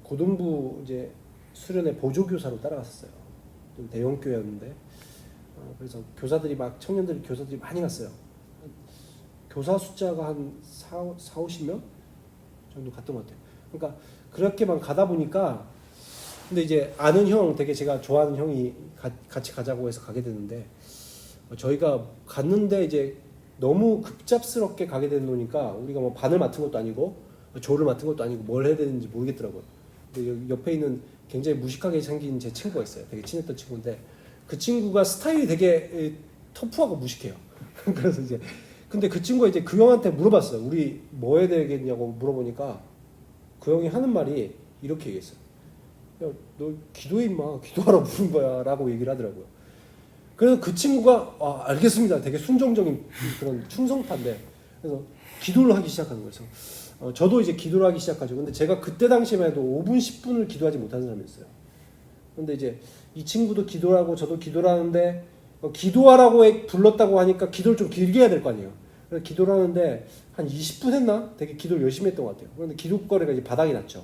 고등부 이제 수련회 보조교사로 따라갔었어요. 좀 대형 교회였는데 그래서 청년들이 교사들이 많이 갔어요. 교사 숫자가 한 50명 정도 갔던 것 같아요. 그러니까 그렇게만 가다 보니까 근데 이제 아는 형, 되게 제가 좋아하는 형이 같이 가자고 해서 가게 됐는데 저희가 갔는데 이제 너무 급작스럽게 가게 되는 거니까 우리가 뭐 반을 맡은 것도 아니고 조를 맡은 것도 아니고 뭘 해야 되는지 모르겠더라고요. 근데 여기 옆에 있는 굉장히 무식하게 생긴 제 친구가 있어요. 되게 친했던 친구인데 그 친구가 스타일이 되게 터프하고 무식해요. 그래서 이제 근데 그 친구가 이제 그 형한테 물어봤어요. 우리 뭐 해야 되겠냐고 물어보니까 그 형이 하는 말이 이렇게 얘기했어요. 야, 너 기도해 임마. 기도하라고 부른 거야 라고 얘기를 하더라고요. 그래서 그 친구가 알겠습니다. 되게 순종적인 그런 충성파인데 그래서 기도를 하기 시작하는 거죠. 저도 이제 기도를 하기 시작하죠. 근데 제가 그때 당시만 해도 5분 10분을 기도하지 못하는 사람이었어요. 근데 이제 이 친구도 기도를 하고 저도 기도를 하는데 기도하라고 불렀다고 하니까 기도를 좀 길게 해야 될 거 아니에요. 그래서 기도를 하는데 한 20분 했나? 되게 기도를 열심히 했던 것 같아요. 그런데 기도거리가 이제 바닥이 났죠.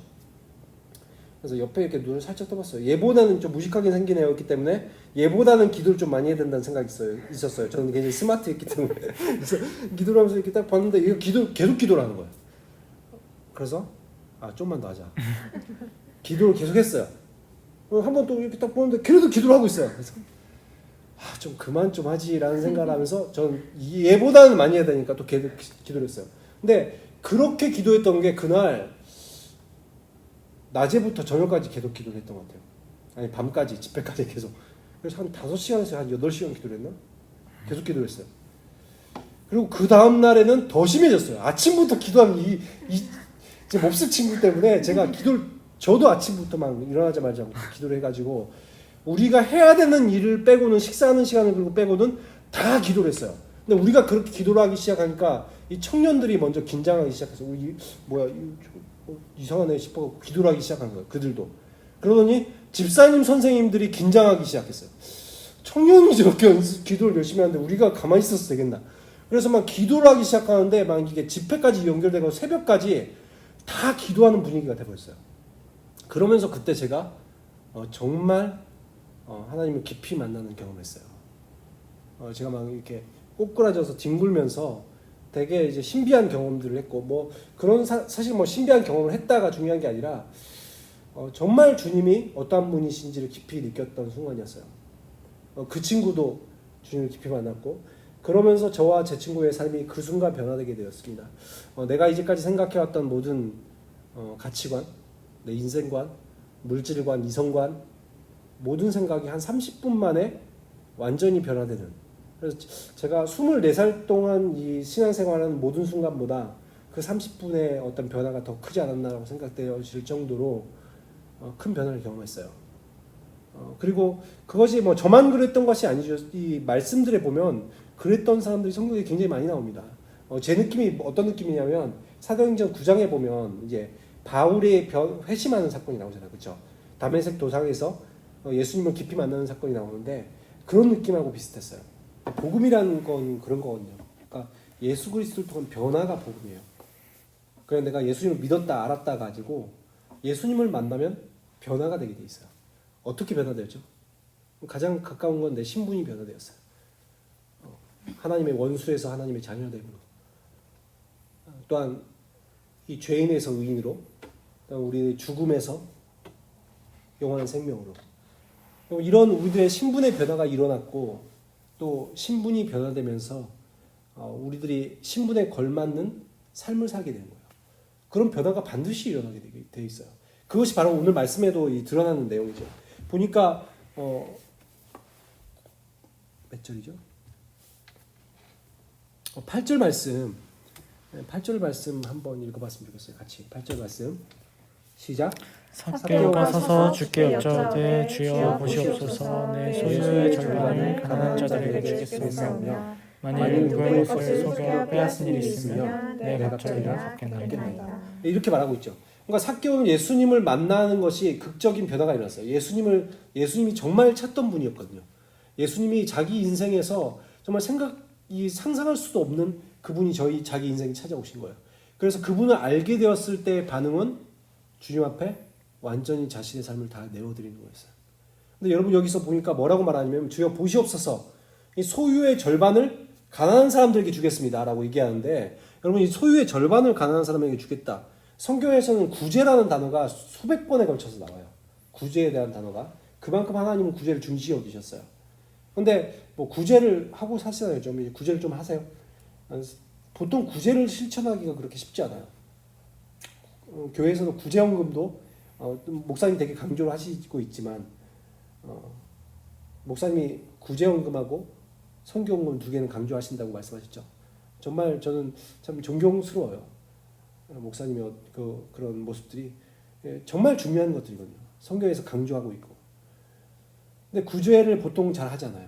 그래서 옆에 이렇게 눈을 살짝 떠봤어요. 얘보다는 좀 무식하게 생긴 애였기 때문에 얘보다는 기도를 좀 많이 해야 된다는 생각이 있었어요. 저는 굉장히 스마트했기 때문에. 그래서 기도를 하면서 이렇게 딱 봤는데 이거 계속 기도를 하는 거예요. 그래서 좀만 더 하자. 기도를 계속 했어요. 한번 또 이렇게 딱 보는데 그래도 기도를 하고 있어요. 그래서 좀 그만 좀 하지라는 생각을 하면서 저는 얘보다는 많이 해야 되니까 또 계속 기도를 했어요. 근데 그렇게 기도했던 게 그날 낮에부터 저녁까지 계속 기도를 했던 것 같아요. 아니 밤까지 집회까지 계속. 그래서 한 5시간에서 한 8시간 기도를 했나? 계속 기도를 했어요. 그리고 그 다음 날에는 더 심해졌어요. 아침부터 기도하면 제 몹쓸 친구 때문에 제가 저도 아침부터 막 일어나자마자 기도를 해가지고 우리가 해야 되는 일을 빼고는 식사하는 시간을 그리고 빼고는 다 기도를 했어요. 근데 우리가 그렇게 기도를 하기 시작하니까 이 청년들이 먼저 긴장하기 시작해서 이상하네 싶어 기도를 하기 시작한 거예요. 그들도. 그러더니 집사님 선생님들이 긴장하기 시작했어요. 청년이 저렇게 기도를 열심히 하는데 우리가 가만히 있어서 되겠나. 그래서 막 기도를 하기 시작하는데 막 이게 집회까지 연결되고 새벽까지 다 기도하는 분위기가 돼버렸어요. 그러면서 그때 제가 정말 하나님을 깊이 만나는 경험을 했어요. 제가 막 이렇게 꼬꾸라져서 뒹굴면서 되게 이제 신비한 경험들을 했고 뭐 그런 사실 뭐 신비한 경험을 했다가 중요한 게 아니라 정말 주님이 어떠한 분이신지를 깊이 느꼈던 순간이었어요. 그 친구도 주님을 깊이 만났고 그러면서 저와 제 친구의 삶이 그 순간 변화되게 되었습니다. 내가 이제까지 생각해왔던 모든 가치관, 내 인생관, 물질관, 이성관 모든 생각이 한 30분 만에 완전히 변화되는. 그래서 제가 24살 동안 이 신앙생활하는 모든 순간보다 그 30분의 어떤 변화가 더 크지 않았나라고 생각되어질 정도로 큰 변화를 경험했어요. 그리고 그것이 뭐 저만 그랬던 것이 아니죠. 이 말씀들에 보면 그랬던 사람들이 성경에 굉장히 많이 나옵니다. 제 느낌이 어떤 느낌이냐면 사도행전 9장에 보면 이제 바울의 회심하는 사건이 나오잖아요. 그렇죠? 다메섹 도상에서 예수님을 깊이 만나는 사건이 나오는데 그런 느낌하고 비슷했어요. 복음이라는 건 그런 거거든요. 그러니까 예수 그리스도를 통한 변화가 복음이에요. 그래서 내가 예수님을 믿었다 알았다 가지고 예수님을 만나면 변화가 되게 돼 있어요. 어떻게 변화되죠? 가장 가까운 건 내 신분이 변화되었어요. 하나님의 원수에서 하나님의 자녀됨으로, 또한 이 죄인에서 의인으로, 또한 우리의 죽음에서 영원한 생명으로, 이런 우리들의 신분의 변화가 일어났고 또 신분이 변화되면서 우리들이 신분에 걸맞는 삶을 살게 되는 거예요. 그런 변화가 반드시 일어나게 돼 있어요. 그것이 바로 오늘 말씀에도 드러나는 내용이죠. 보니까 몇 절이죠? 8절 말씀 8절 말씀 한번 읽어봤으면 좋겠어요. 같이 8절 말씀 시작. 삭개오가 서서 주께 여짜오되 주여 보시옵소서 내 소유의 절반을 가난한 자들에게 주겠사오며 만일 누구의 것을 속여 빼앗은 일이 있으면 내 갑절이라 갚겠나이다. 이렇게 말하고 있죠. 그러니까 삭개오는 예수님을 만나는 것이 극적인 변화가 일어났어요. 예수님이 정말 찾던 분이었거든요. 예수님이 자기 인생에서 정말 상상할 수도 없는 그분이 자기 인생에 찾아오신 거예요. 그래서 그분을 알게 되었을 때의 반응은 주님 앞에 완전히 자신의 삶을 다 내어드리는 거였어요. 근데 여러분 여기서 보니까 뭐라고 말하냐면 주여 보시옵소서 이 소유의 절반을 가난한 사람들에게 주겠습니다 라고 얘기하는데 여러분 이 소유의 절반을 가난한 사람에게 주겠다. 성경에서는 구제라는 단어가 수백 번에 걸쳐서 나와요. 구제에 대한 단어가. 그만큼 하나님은 구제를 중시 여기셨어요. 근데 뭐 구제를 하고 사시나요? 좀 구제를 좀 하세요. 보통 구제를 실천하기가 그렇게 쉽지 않아요. 교회에서는 구제헌금도 목사님 되게 강조를 하시고 있지만 목사님이 구제헌금하고 선교헌금 두 개는 강조하신다고 말씀하셨죠. 정말 저는 참 존경스러워요. 목사님의 그런 모습들이 정말 중요한 것들이거든요. 성경에서 강조하고 있고. 근데 구제를 보통 잘 하잖아요.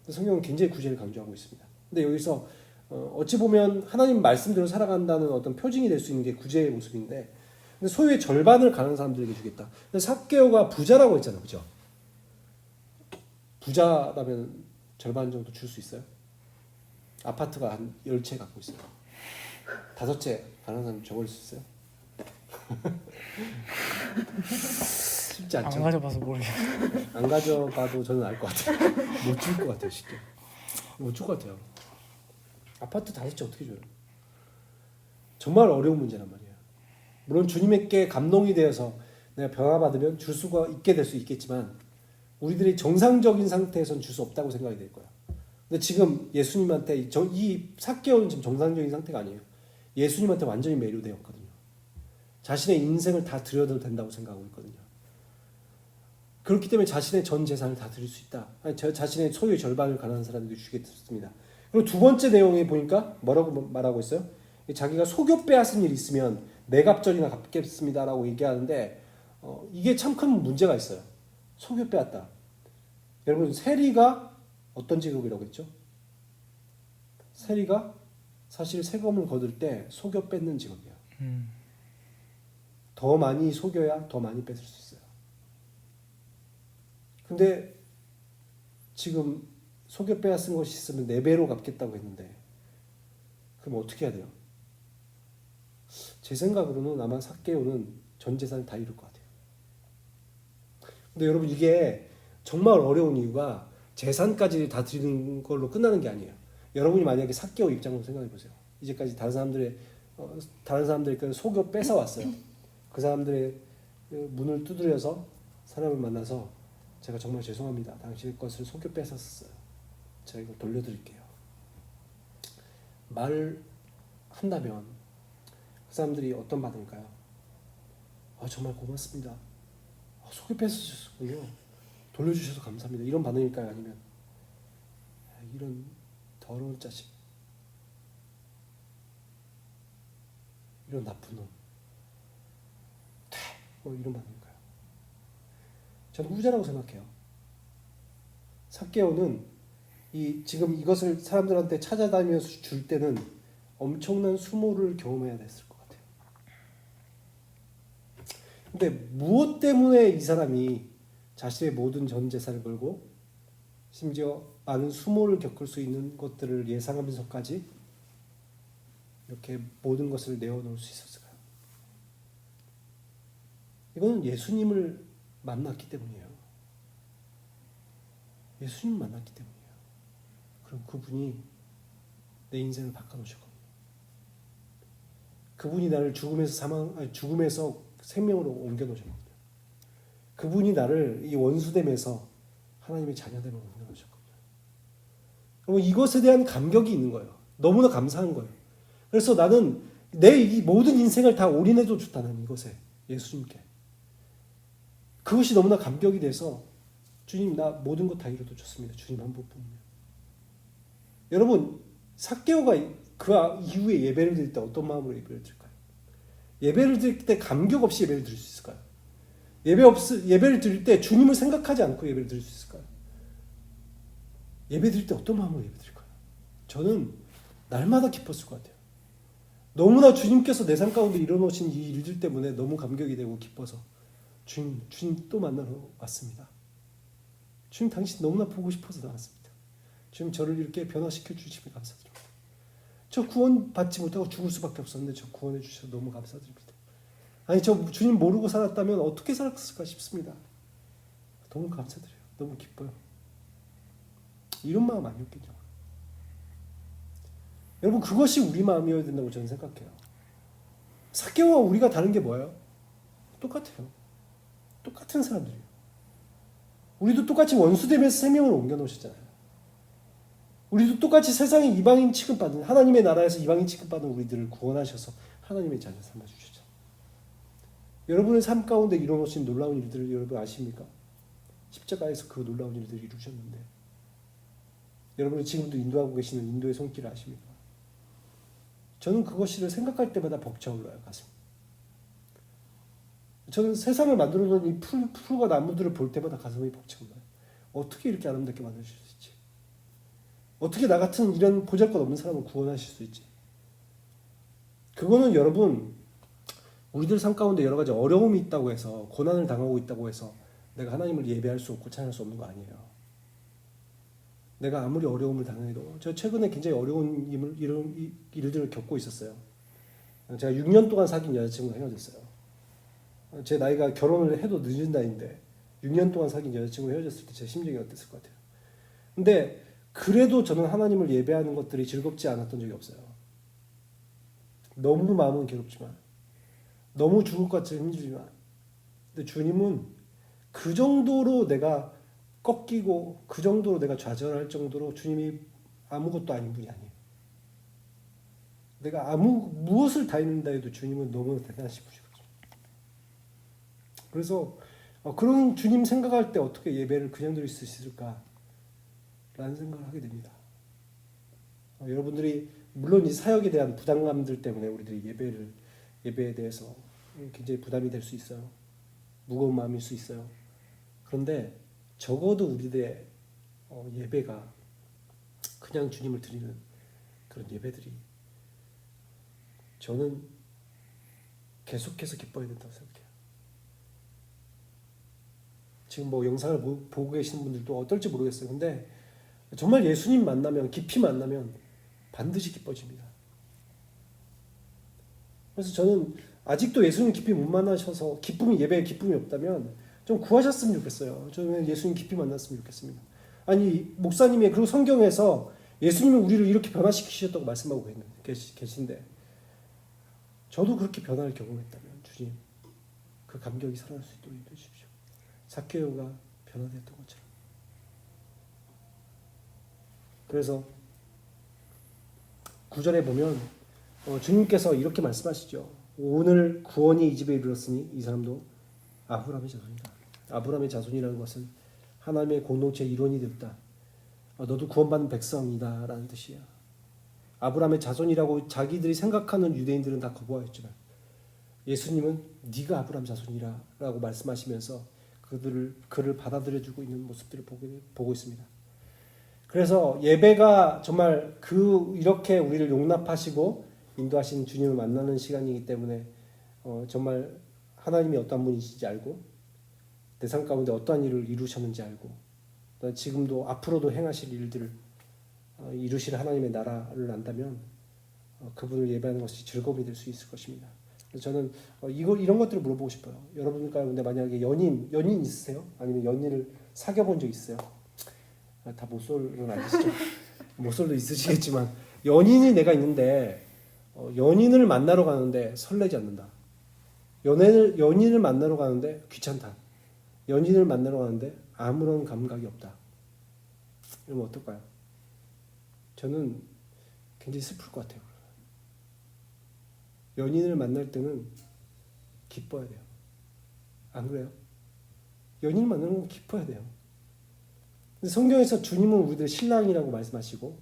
성경은 굉장히 구제를 강조하고 있습니다. 근데 여기서 어찌 보면 하나님 말씀대로 살아간다는 어떤 표징이 될 수 있는 게 구제의 모습인데 근데 소유의 절반을 가난한 사람들에게 주겠다. 근데 삭개오가 부자라고 했잖아요. 그죠? 부자라면 절반 정도 줄 수 있어요? 아파트가 한 10채 갖고 있어요. 5채 가난한 사람 적을 수 있어요? 쉽지 않죠. 안 가져봐서 모르겠어요. 안 가져가도 저는 알 것 같아요. 못 줄 것 같아요. 쉽게. 못 줄 것 같아요. 아파트 5채 어떻게 줘요? 정말 어려운 문제란 말이에요. 물론 주님께 감동이 되어서 내가 변화받으면 줄 수가 있게 될 수 있겠지만 우리들이 정상적인 상태에선 줄 수 없다고 생각이 될 거예요. 근데 지금 예수님한테 이 삭개오는 지금 정상적인 상태가 아니에요. 예수님한테 완전히 매료되었거든요. 자신의 인생을 다 드려도 된다고 생각하고 있거든요. 그렇기 때문에 자신의 전 재산을 다 드릴 수 있다. 자신의 소유의 절반을 가난한 사람들에게 주겠습니다. 그리고 두 번째 내용에 보니까 뭐라고 말하고 있어요? 자기가 속여 빼앗은 일이 있으면 매갑절이나 갚겠습니다라고 얘기하는데 이게 참 큰 문제가 있어요. 속여 빼앗다. 여러분 세리가 어떤 직업이라고 했죠? 세리가 사실 세금을 거둘 때 속여 뺏는 직업이에요. 더 많이 속여야 더 많이 뺏을 수 있어요. 근데 지금 속여 빼앗은 것이 있으면 4배로 갚겠다고 했는데 그럼 어떻게 해야 돼요? 제 생각으로는 아마 삭개오는 전 재산을 다 잃을 것 같아요. 근데 여러분 이게 정말 어려운 이유가 재산까지 다 드리는 걸로 끝나는 게 아니에요. 여러분이 만약에 삭개오 입장으로 생각해 보세요. 이제까지 다른 사람들의 그 속여 뺏어 왔어요. 그 사람들의 문을 두드려서 사람을 만나서 제가 정말 죄송합니다. 당신의 것을 속여 뺏었어요. 제가 이걸 돌려드릴게요. 말을 한다면 그 사람들이 어떤 반응일까요? 정말 고맙습니다. 속여 뺏으셨군요. 돌려주셔서 감사합니다. 이런 반응일까요? 아니면 이런 더러운 자식, 이런 나쁜 놈, 이런 반응일까요? 저는 후자라고 생각해요. 삭개오는 지금 이것을 사람들한테 찾아다니면서 줄 때는 엄청난 수모를 경험해야 됐을 것 같아요. 근데 무엇 때문에 이 사람이 자신의 모든 전 재산을 걸고 심지어 많은 수모를 겪을 수 있는 것들을 예상하면서까지 이렇게 모든 것을 내어놓을 수 있었을까요? 이거는 예수님을 만났기 때문이에요. 예수님을 만났기 때문이에요. 그럼 그분이 내 인생을 바꿔놓으셨거든요. 그분이 나를 죽음에서 생명으로 옮겨놓으셨거든요. 그분이 나를 이 원수됨에서 하나님의 자녀됨으로 옮겨놓으셨거든요. 그럼 이것에 대한 감격이 있는 거예요. 너무나 감사한 거예요. 그래서 나는 내 이 모든 인생을 다 올인해도 좋다는 이것에, 예수님께. 그것이 너무나 감격이 돼서 주님 나 모든 것 다 잃어도 좋습니다. 주님 한 분뿐이면. 여러분 삭개오가 그 이후에 예배를 드릴 때 어떤 마음으로 예배를 드릴까요? 예배를 드릴 때 감격 없이 예배를 드릴 수 있을까요? 예배를 드릴 때 주님을 생각하지 않고 예배를 드릴 수 있을까요? 예배 드릴 때 어떤 마음으로 예배 드릴까요? 저는 날마다 기뻤을 것 같아요. 너무나 주님께서 내 삶 가운데 이뤄놓으신 이 일들 때문에 너무 감격이 되고 기뻐서 주님 또 만나러 왔습니다. 주님 당신 너무나 보고 싶어서 나왔습니다. 주님 저를 이렇게 변화시켜 주시면 감사드립니다. 저 구원 받지 못하고 죽을 수밖에 없었는데 저 구원해 주셔서 너무 감사드립니다. 아니 저 주님 모르고 살았다면 어떻게 살았을까 싶습니다. 너무 감사드려요. 너무 기뻐요. 이런 마음 아니었겠죠. 여러분 그것이 우리 마음이어야 된다고 저는 생각해요. 삭개오와 우리가 다른 게 뭐예요? 똑같아요. 똑같은 사람들이에요. 우리도 똑같이 원수되면서 생명을 옮겨놓으셨잖아요. 우리도 똑같이 세상에 이방인 취급받은, 하나님의 나라에서 이방인 취급받은 우리들을 구원하셔서 하나님의 자녀 삼아주셨죠. 여러분의 삶 가운데 이뤄놓으신 놀라운 일들을 여러분 아십니까? 십자가에서 그 놀라운 일들을 이루셨는데 여러분이 지금도 인도하고 계시는 인도의 손길을 아십니까? 저는 그것을 생각할 때마다 벅차올라요, 가슴. 저는 세상을 만들어놓은 이 풀과 나무들을 볼 때마다 가슴이 벅차올라요. 어떻게 이렇게 아름답게 만드실 수 있지? 어떻게 나 같은 이런 보잘것없는 사람을 구원하실 수 있지? 그거는 여러분 우리들 삶 가운데 여러 가지 어려움이 있다고 해서 고난을 당하고 있다고 해서 내가 하나님을 예배할 수 없고 찬양할 수 없는 거 아니에요. 내가 아무리 어려움을 당해도 저 최근에 굉장히 어려운 일들을 겪고 있었어요. 제가 6년 동안 사귄 여자친구가 헤어졌어요. 제 나이가 결혼을 해도 늦은 나이인데 6년 동안 사귄 여자친구가 헤어졌을 때 제 심정이 어땠을 것 같아요. 근데 그래도 저는 하나님을 예배하는 것들이 즐겁지 않았던 적이 없어요. 너무 마음은 괴롭지만 너무 죽을 것 같이 힘들지만 근데 주님은 그 정도로 내가 꺾이고 그 정도로 내가 좌절할 정도로 주님이 아무것도 아닌 분이 아니에요. 내가 무엇을 다 했는다 해도 주님은 너무 대단하신 분이거든요. 그래서 그런 주님 생각할 때 어떻게 예배를 그냥 드릴 수 있을까 라는 생각을 하게 됩니다. 여러분들이 물론 이 사역에 대한 부담감들 때문에 우리들이 예배를 예배에 대해서 굉장히 부담이 될 수 있어요. 무거운 마음일 수 있어요. 그런데 적어도 우리들의 예배가 그냥 주님을 드리는 그런 예배들이 저는 계속해서 기뻐야 된다고 생각해요. 지금 뭐 영상을 보고 계시는 분들도 어떨지 모르겠어요. 근데 정말 예수님 만나면, 깊이 만나면 반드시 기뻐집니다. 그래서 저는 아직도 예수님 깊이 못 만나셔서 예배에 기쁨이 없다면 좀 구하셨으면 좋겠어요. 저는 예수님 깊이 만났으면 좋겠습니다. 아니 목사님이 그리고 성경에서 예수님이 우리를 이렇게 변화시키셨다고 말씀하고 계신데 저도 그렇게 변화를 경험했다면 주님 그 감격이 살아날 수 있도록 인도해 주십시오. 삭개오가 변화되었던 것처럼. 그래서 9절에 보면 주님께서 이렇게 말씀하시죠. 오늘 구원이 이 집에 이르렀으니 이 사람도 아브라함의 자손이다. 아브라함의 자손이라는 것은 하나님의 공동체의 일원이 되었다. 너도 구원받은 백성이다 라는 뜻이야. 아브라함의 자손이라고 자기들이 생각하는 유대인들은 다 거부하였지만 예수님은 네가 아브라함 자손이라 라고 말씀하시면서 그를 받아들여주고 있는 모습들을 보고 있습니다. 그래서 예배가 정말 이렇게 우리를 용납하시고 인도하신 주님을 만나는 시간이기 때문에 정말 하나님이 어떠한 분이신지 알고 내 삶 가운데 어떠한 일을 이루셨는지 알고 지금도 앞으로도 행하실 일들을 이루실 하나님의 나라를 안다면 그분을 예배하는 것이 즐거움이 될 수 있을 것입니다. 그래서 저는 이런 것들을 물어보고 싶어요. 여러분 가운데 만약에 연인 있으세요? 아니면 연인을 사귀어본 적 있어요? 다 못쏠은 아니시죠? 못쏠도 있으시겠지만 연인이 내가 있는데 연인을 만나러 가는데 설레지 않는다. 연인을 만나러 가는데 귀찮다. 연인을 만나러 가는데 아무런 감각이 없다. 이러면 어떨까요? 저는 굉장히 슬플 것 같아요. 연인을 만날 때는 기뻐야 돼요. 안 그래요? 연인을 만나는 건 기뻐야 돼요. 근데 성경에서 주님은 우리들 신랑이라고 말씀하시고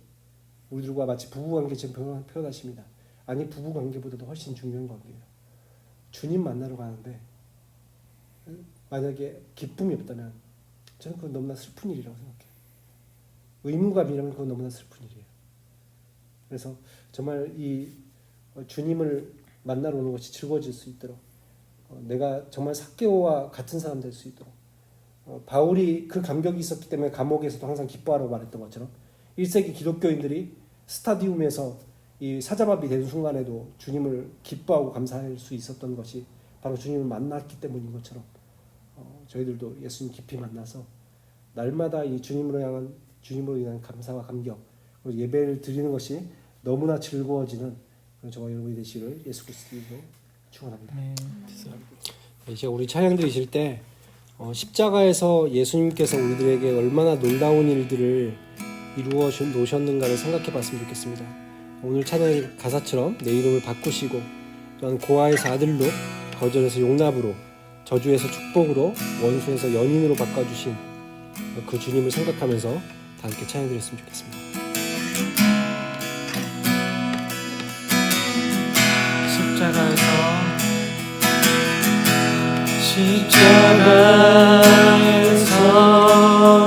우리들과 마치 부부관계처럼 표현하십니다. 아니 부부관계보다도 훨씬 중요한 관계예요. 주님 만나러 가는데 만약에 기쁨이 없다면 저는 그건 너무나 슬픈 일이라고 생각해요. 의무감이라면 그건 너무나 슬픈 일이에요. 그래서 정말 이 주님을 만나러 오는 것이 즐거워질 수 있도록 내가 정말 삭개오와 같은 사람 될 수 있도록 바울이 그 감격이 있었기 때문에 감옥에서도 항상 기뻐하라고 말했던 것처럼 1세기 기독교인들이 스타디움에서 이 사자밥이 된 순간에도 주님을 기뻐하고 감사할 수 있었던 것이 바로 주님을 만났기 때문인 것처럼 저희들도 예수님 깊이 만나서 날마다 이 주님으로 인한 감사와 감격 그리고 예배를 드리는 것이 너무나 즐거워지는 저와 여러분이 되시기를 예수 그리스도로 축원합니다. 이제 우리 찬양 드리실 때 십자가에서 예수님께서 우리들에게 얼마나 놀라운 일들을 이루어 놓으셨는가를 생각해 봤으면 좋겠습니다. 오늘 찬양의 가사처럼 내 이름을 바꾸시고 또한 고아에서 아들로 거절에서 용납으로 저주에서 축복으로 원수에서 연인으로 바꿔주신 그 주님을 생각하면서 다 함께 찬양 드렸으면 좋겠습니다. 십자가에서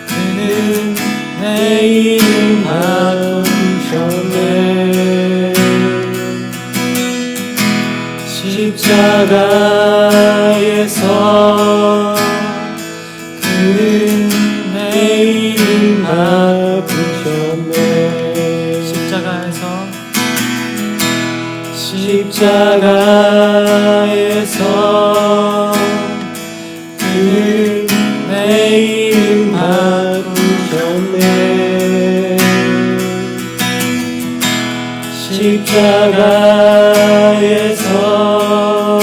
그는 내 이름 바꾸셨네. 십자가에서 그는 내 이름 바꾸셨네. 십자가에서 그는 내 이름 바꾸셨네. 십자가에서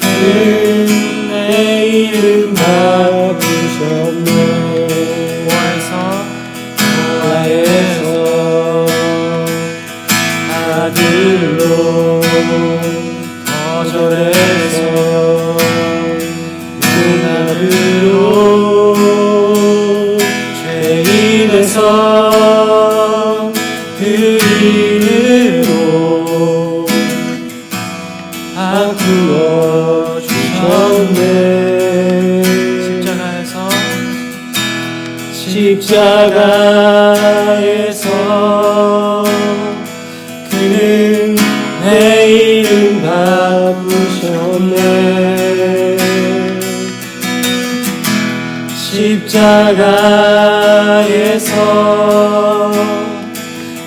그는 내 이름 바꾸셨네. 고아에서 아들로 거절해서 용납으로 죄인에서 그 이름으로 바꾸어 주셨네. 십자가에서 그는 내 이름 바꾸셨네. 십자가에서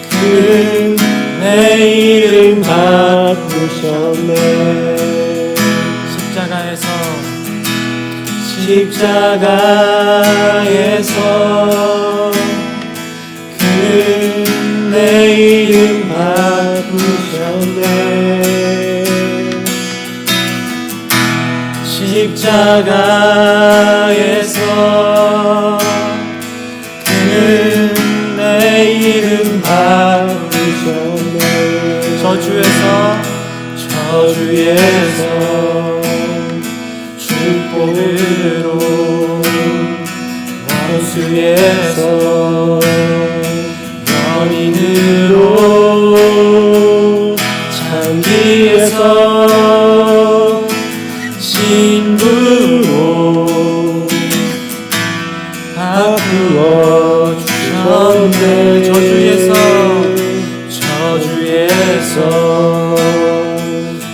그는 내 이름 바꾸셨네. 십자가에서 그는 내 이름 바꾸셨네. 십자가에서 그는 내 이름 바꾸셨네. 저주에서 축복으로 원수에서 연인으로 창기에서 신부로 바꾸어 주셨네. 저주에서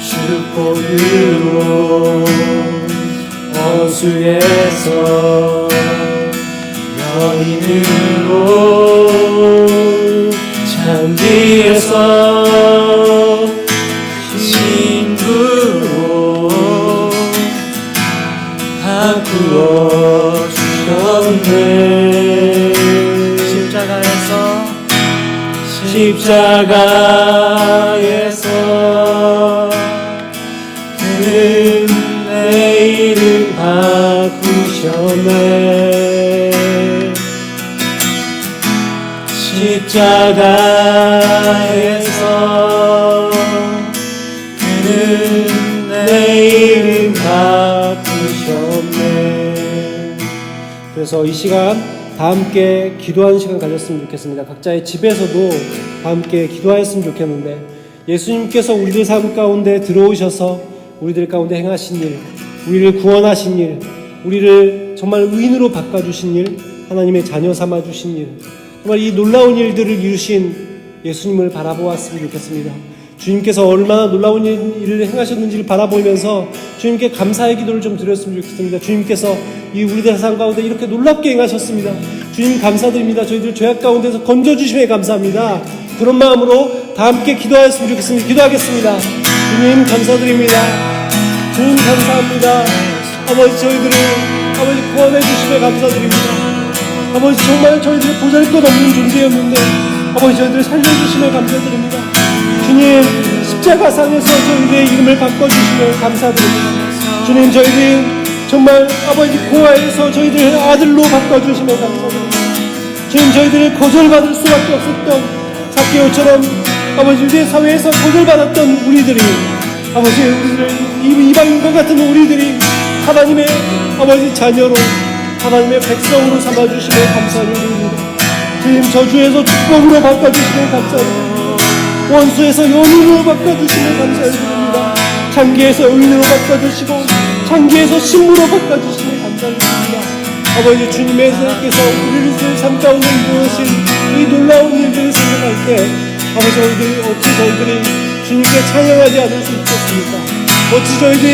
축복으로 원수에서 연인으로 창기에서 신부로 바꾸어 주셨네. 십자가에서 그는 내 이름 바꾸셨네. 십자가에서 그는 내 이름 바꾸셨네. 그래서 이 시간 다 함께 기도하는 시간 가졌으면 좋겠습니다. 각자의 집에서도 다 함께 기도하였으면 좋겠는데, 예수님께서 우리들 삶 가운데 들어오셔서 우리들 가운데 행하신 일, 우리를 구원하신 일, 우리를 정말 의인으로 바꿔주신 일, 하나님의 자녀 삼아주신 일, 정말 이 놀라운 일들을 이루신 예수님을 바라보았으면 좋겠습니다. 주님께서 얼마나 놀라운 일을 행하셨는지를 바라보면서 주님께 감사의 기도를 좀 드렸으면 좋겠습니다. 주님께서 이 우리들 삶 가운데 이렇게 놀랍게 행하셨습니다. 주님 감사드립니다. 저희들 죄악 가운데서 건져주심에 감사합니다. 그런 마음으로 다 함께 기도하였으면 좋겠습니다. 기도하겠습니다. 주님 감사드립니다. 주님 감사합니다. 아버지 저희들을 아버지 구원해 주심에 감사드립니다. 아버지 정말 저희들이 보잘것없는 존재였는데 아버지 저희들을 살려주심에 감사드립니다. 주님 십자가상에서 저희들의 이름을 바꿔주시며 감사드립니다. 주님 저희들이 정말 아버지 고아에서 저희들을 아들로 바꿔주시며 감사드립니다. 주님 저희들을 거절받을 수밖에 없었던 삭개오처럼 아버지 우리의 사회에서 거절받았던 우리들이 아버지 우리를 이방인과 같은 우리들이 하나님의 아버지 자녀로 하나님의 백성으로 삼아주시며 감사드립니다. 주님 저주에서 축복으로 바꿔주시며 감사드립니다. 원수에서 연인으로 바꿔주시며 감사드립니다. 창기에서 의인으로 바꿔주시고 창기에서 신부로 바꿔주시며 감사드립니다. 아버지 주님께서 우리를 삶 가운데 이루어진 이 놀라운 일들을 생각할 때 아버지 어찌 저희들이 주님께 찬양하지 않을 수 있겠습니까? 어찌 저희들이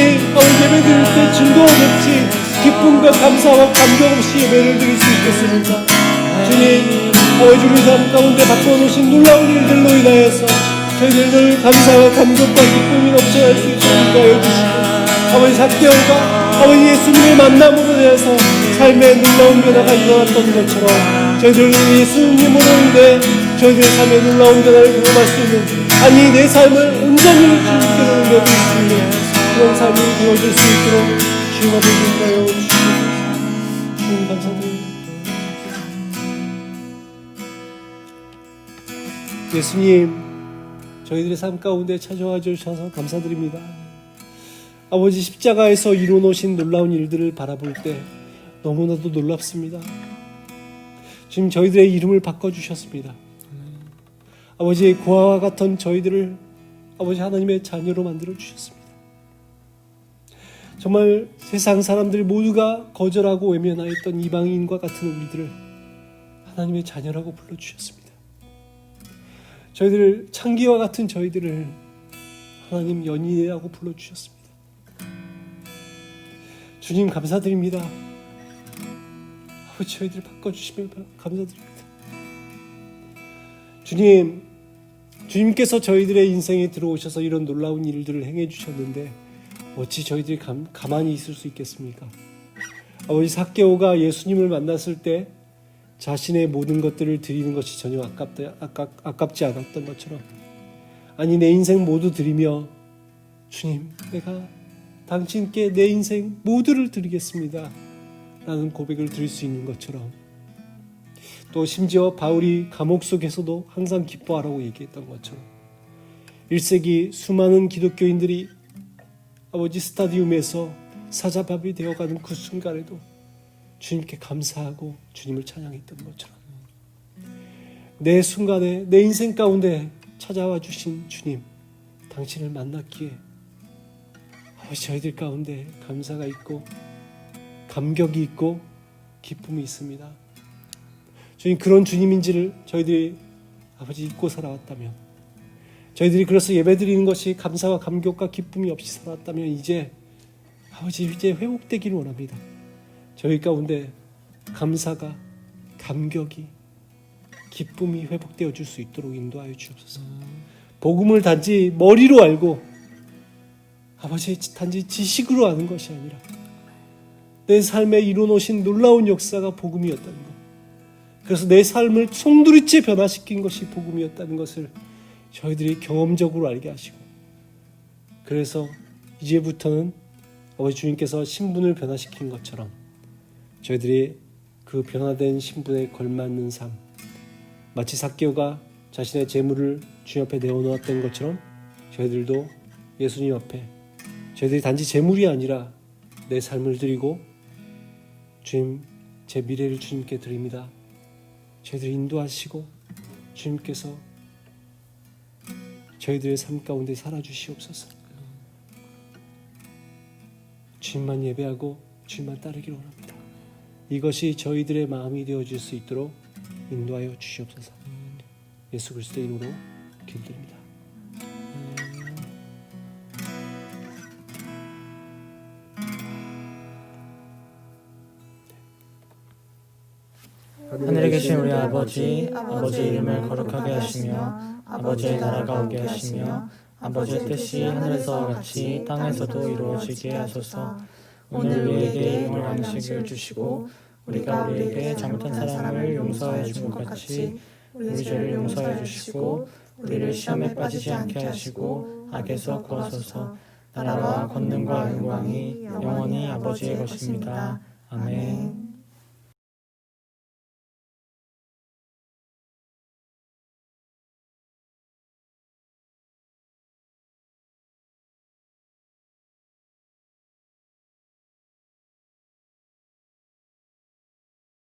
예배 드릴 때 진도 없이 기쁨과 감사와 감격 없이 예배를 드릴 수 있겠습니까? 주님 아버지 우리 삶 가운데 바꿔놓으신 놀라운 일들로 인하여서 저희들 감사와 감격과 기쁨이 넘쳐날 수 있도록 하여 주시고 아버지 삭개오가 아버지 예수님의 만남으로 인해서 삶의 놀라운 변화가 일어났던 것처럼 저희들 예수님으로 인해 저희들의 삶의 놀라운 변화를 경험할 수 있는 아니 내 삶을 온전히 주님께로 올려드릴 수 있는 그런 삶이 되어질 수 있도록 주님 앞에 인도하여 주시옵소서. 주님 감사드립니다. 예수님 저희들의 삶 가운데 찾아와 주셔서 감사드립니다. 아버지 십자가에서 이루어놓으신 놀라운 일들을 바라볼 때 너무나도 놀랍습니다. 지금 저희들의 이름을 바꿔주셨습니다. 아버지 고아와 같은 저희들을 아버지 하나님의 자녀로 만들어 주셨습니다. 정말 세상 사람들 모두가 거절하고 외면하였던 이방인과 같은 우리들을 하나님의 자녀라고 불러주셨습니다. 저희들 창기와 같은 저희들을 하나님 연인이라고 불러주셨습니다. 주님 감사드립니다. 아버지 저희들을 바꿔주시면 감사드립니다. 주님께서 저희들의 인생에 들어오셔서 이런 놀라운 일들을 행해 주셨는데 어찌 저희들이 가만히 있을 수 있겠습니까? 아버지 삭개오가 예수님을 만났을 때 자신의 모든 것들을 드리는 것이 전혀 아깝지 않았던 것처럼 아니 내 인생 모두 드리며 주님 내가 당신께 내 인생 모두를 드리겠습니다 라는 고백을 드릴 수 있는 것처럼 또 심지어 바울이 감옥 속에서도 항상 기뻐하라고 얘기했던 것처럼 1세기 수많은 기독교인들이 아버지 스타디움에서 사자밥이 되어가는 그 순간에도 주님께 감사하고 주님을 찬양했던 것처럼 내 순간에 내 인생 가운데 찾아와 주신 주님 당신을 만났기에 아버지 저희들 가운데 감사가 있고 감격이 있고 기쁨이 있습니다. 주님 그런 주님인지를 저희들이 아버지 잊고 살아왔다면 저희들이 그래서 예배드리는 것이 감사와 감격과 기쁨이 없이 살았다면 이제 아버지 이제 회복되기를 원합니다. 저희 가운데 감사가 감격이 기쁨이 회복되어 줄 수 있도록 인도하여 주옵소서. 복음을 단지 머리로 알고 아버지 단지 지식으로 아는 것이 아니라 내 삶에 이루어놓으신 놀라운 역사가 복음이었다는 것 그래서 내 삶을 송두리째 변화시킨 것이 복음이었다는 것을 저희들이 경험적으로 알게 하시고 그래서 이제부터는 아버지 주님께서 신분을 변화시킨 것처럼 저희들이 그 변화된 신분에 걸맞는 삶 마치 삭개오가 자신의 재물을 주님 앞에 내어놓았던 것처럼 저희들도 예수님 앞에 저희들이 단지 재물이 아니라 내 삶을 드리고 주님 제 미래를 주님께 드립니다. 저희들을 인도하시고 주님께서 저희들의 삶 가운데 살아주시옵소서. 주님만 예배하고 주님만 따르기를 원합니다. 이것이 저희들의 마음이 되어질 수 있도록 인도하여 주시옵소서. 예수 그리스도의 이름으로 기도드립니다. 하늘에 계신 우리 아버지, 아버지의 이름을 거룩하게 하시며 아버지의 나라가 오게 하시며 아버지의 뜻이 하늘에서와 같이 땅에서도 이루어지게 하소서. 오늘 우리에게 일용할 양식을 주시고 우리가 우리에게 잘못한 사람을 용서하여 준 것 같이 우리 죄를 용서해 주시고 우리를 시험에 빠지지 않게 하시고 악에서 구하소서. 나라와 권능과 영광이 영원히 아버지의 것입니다. 아멘.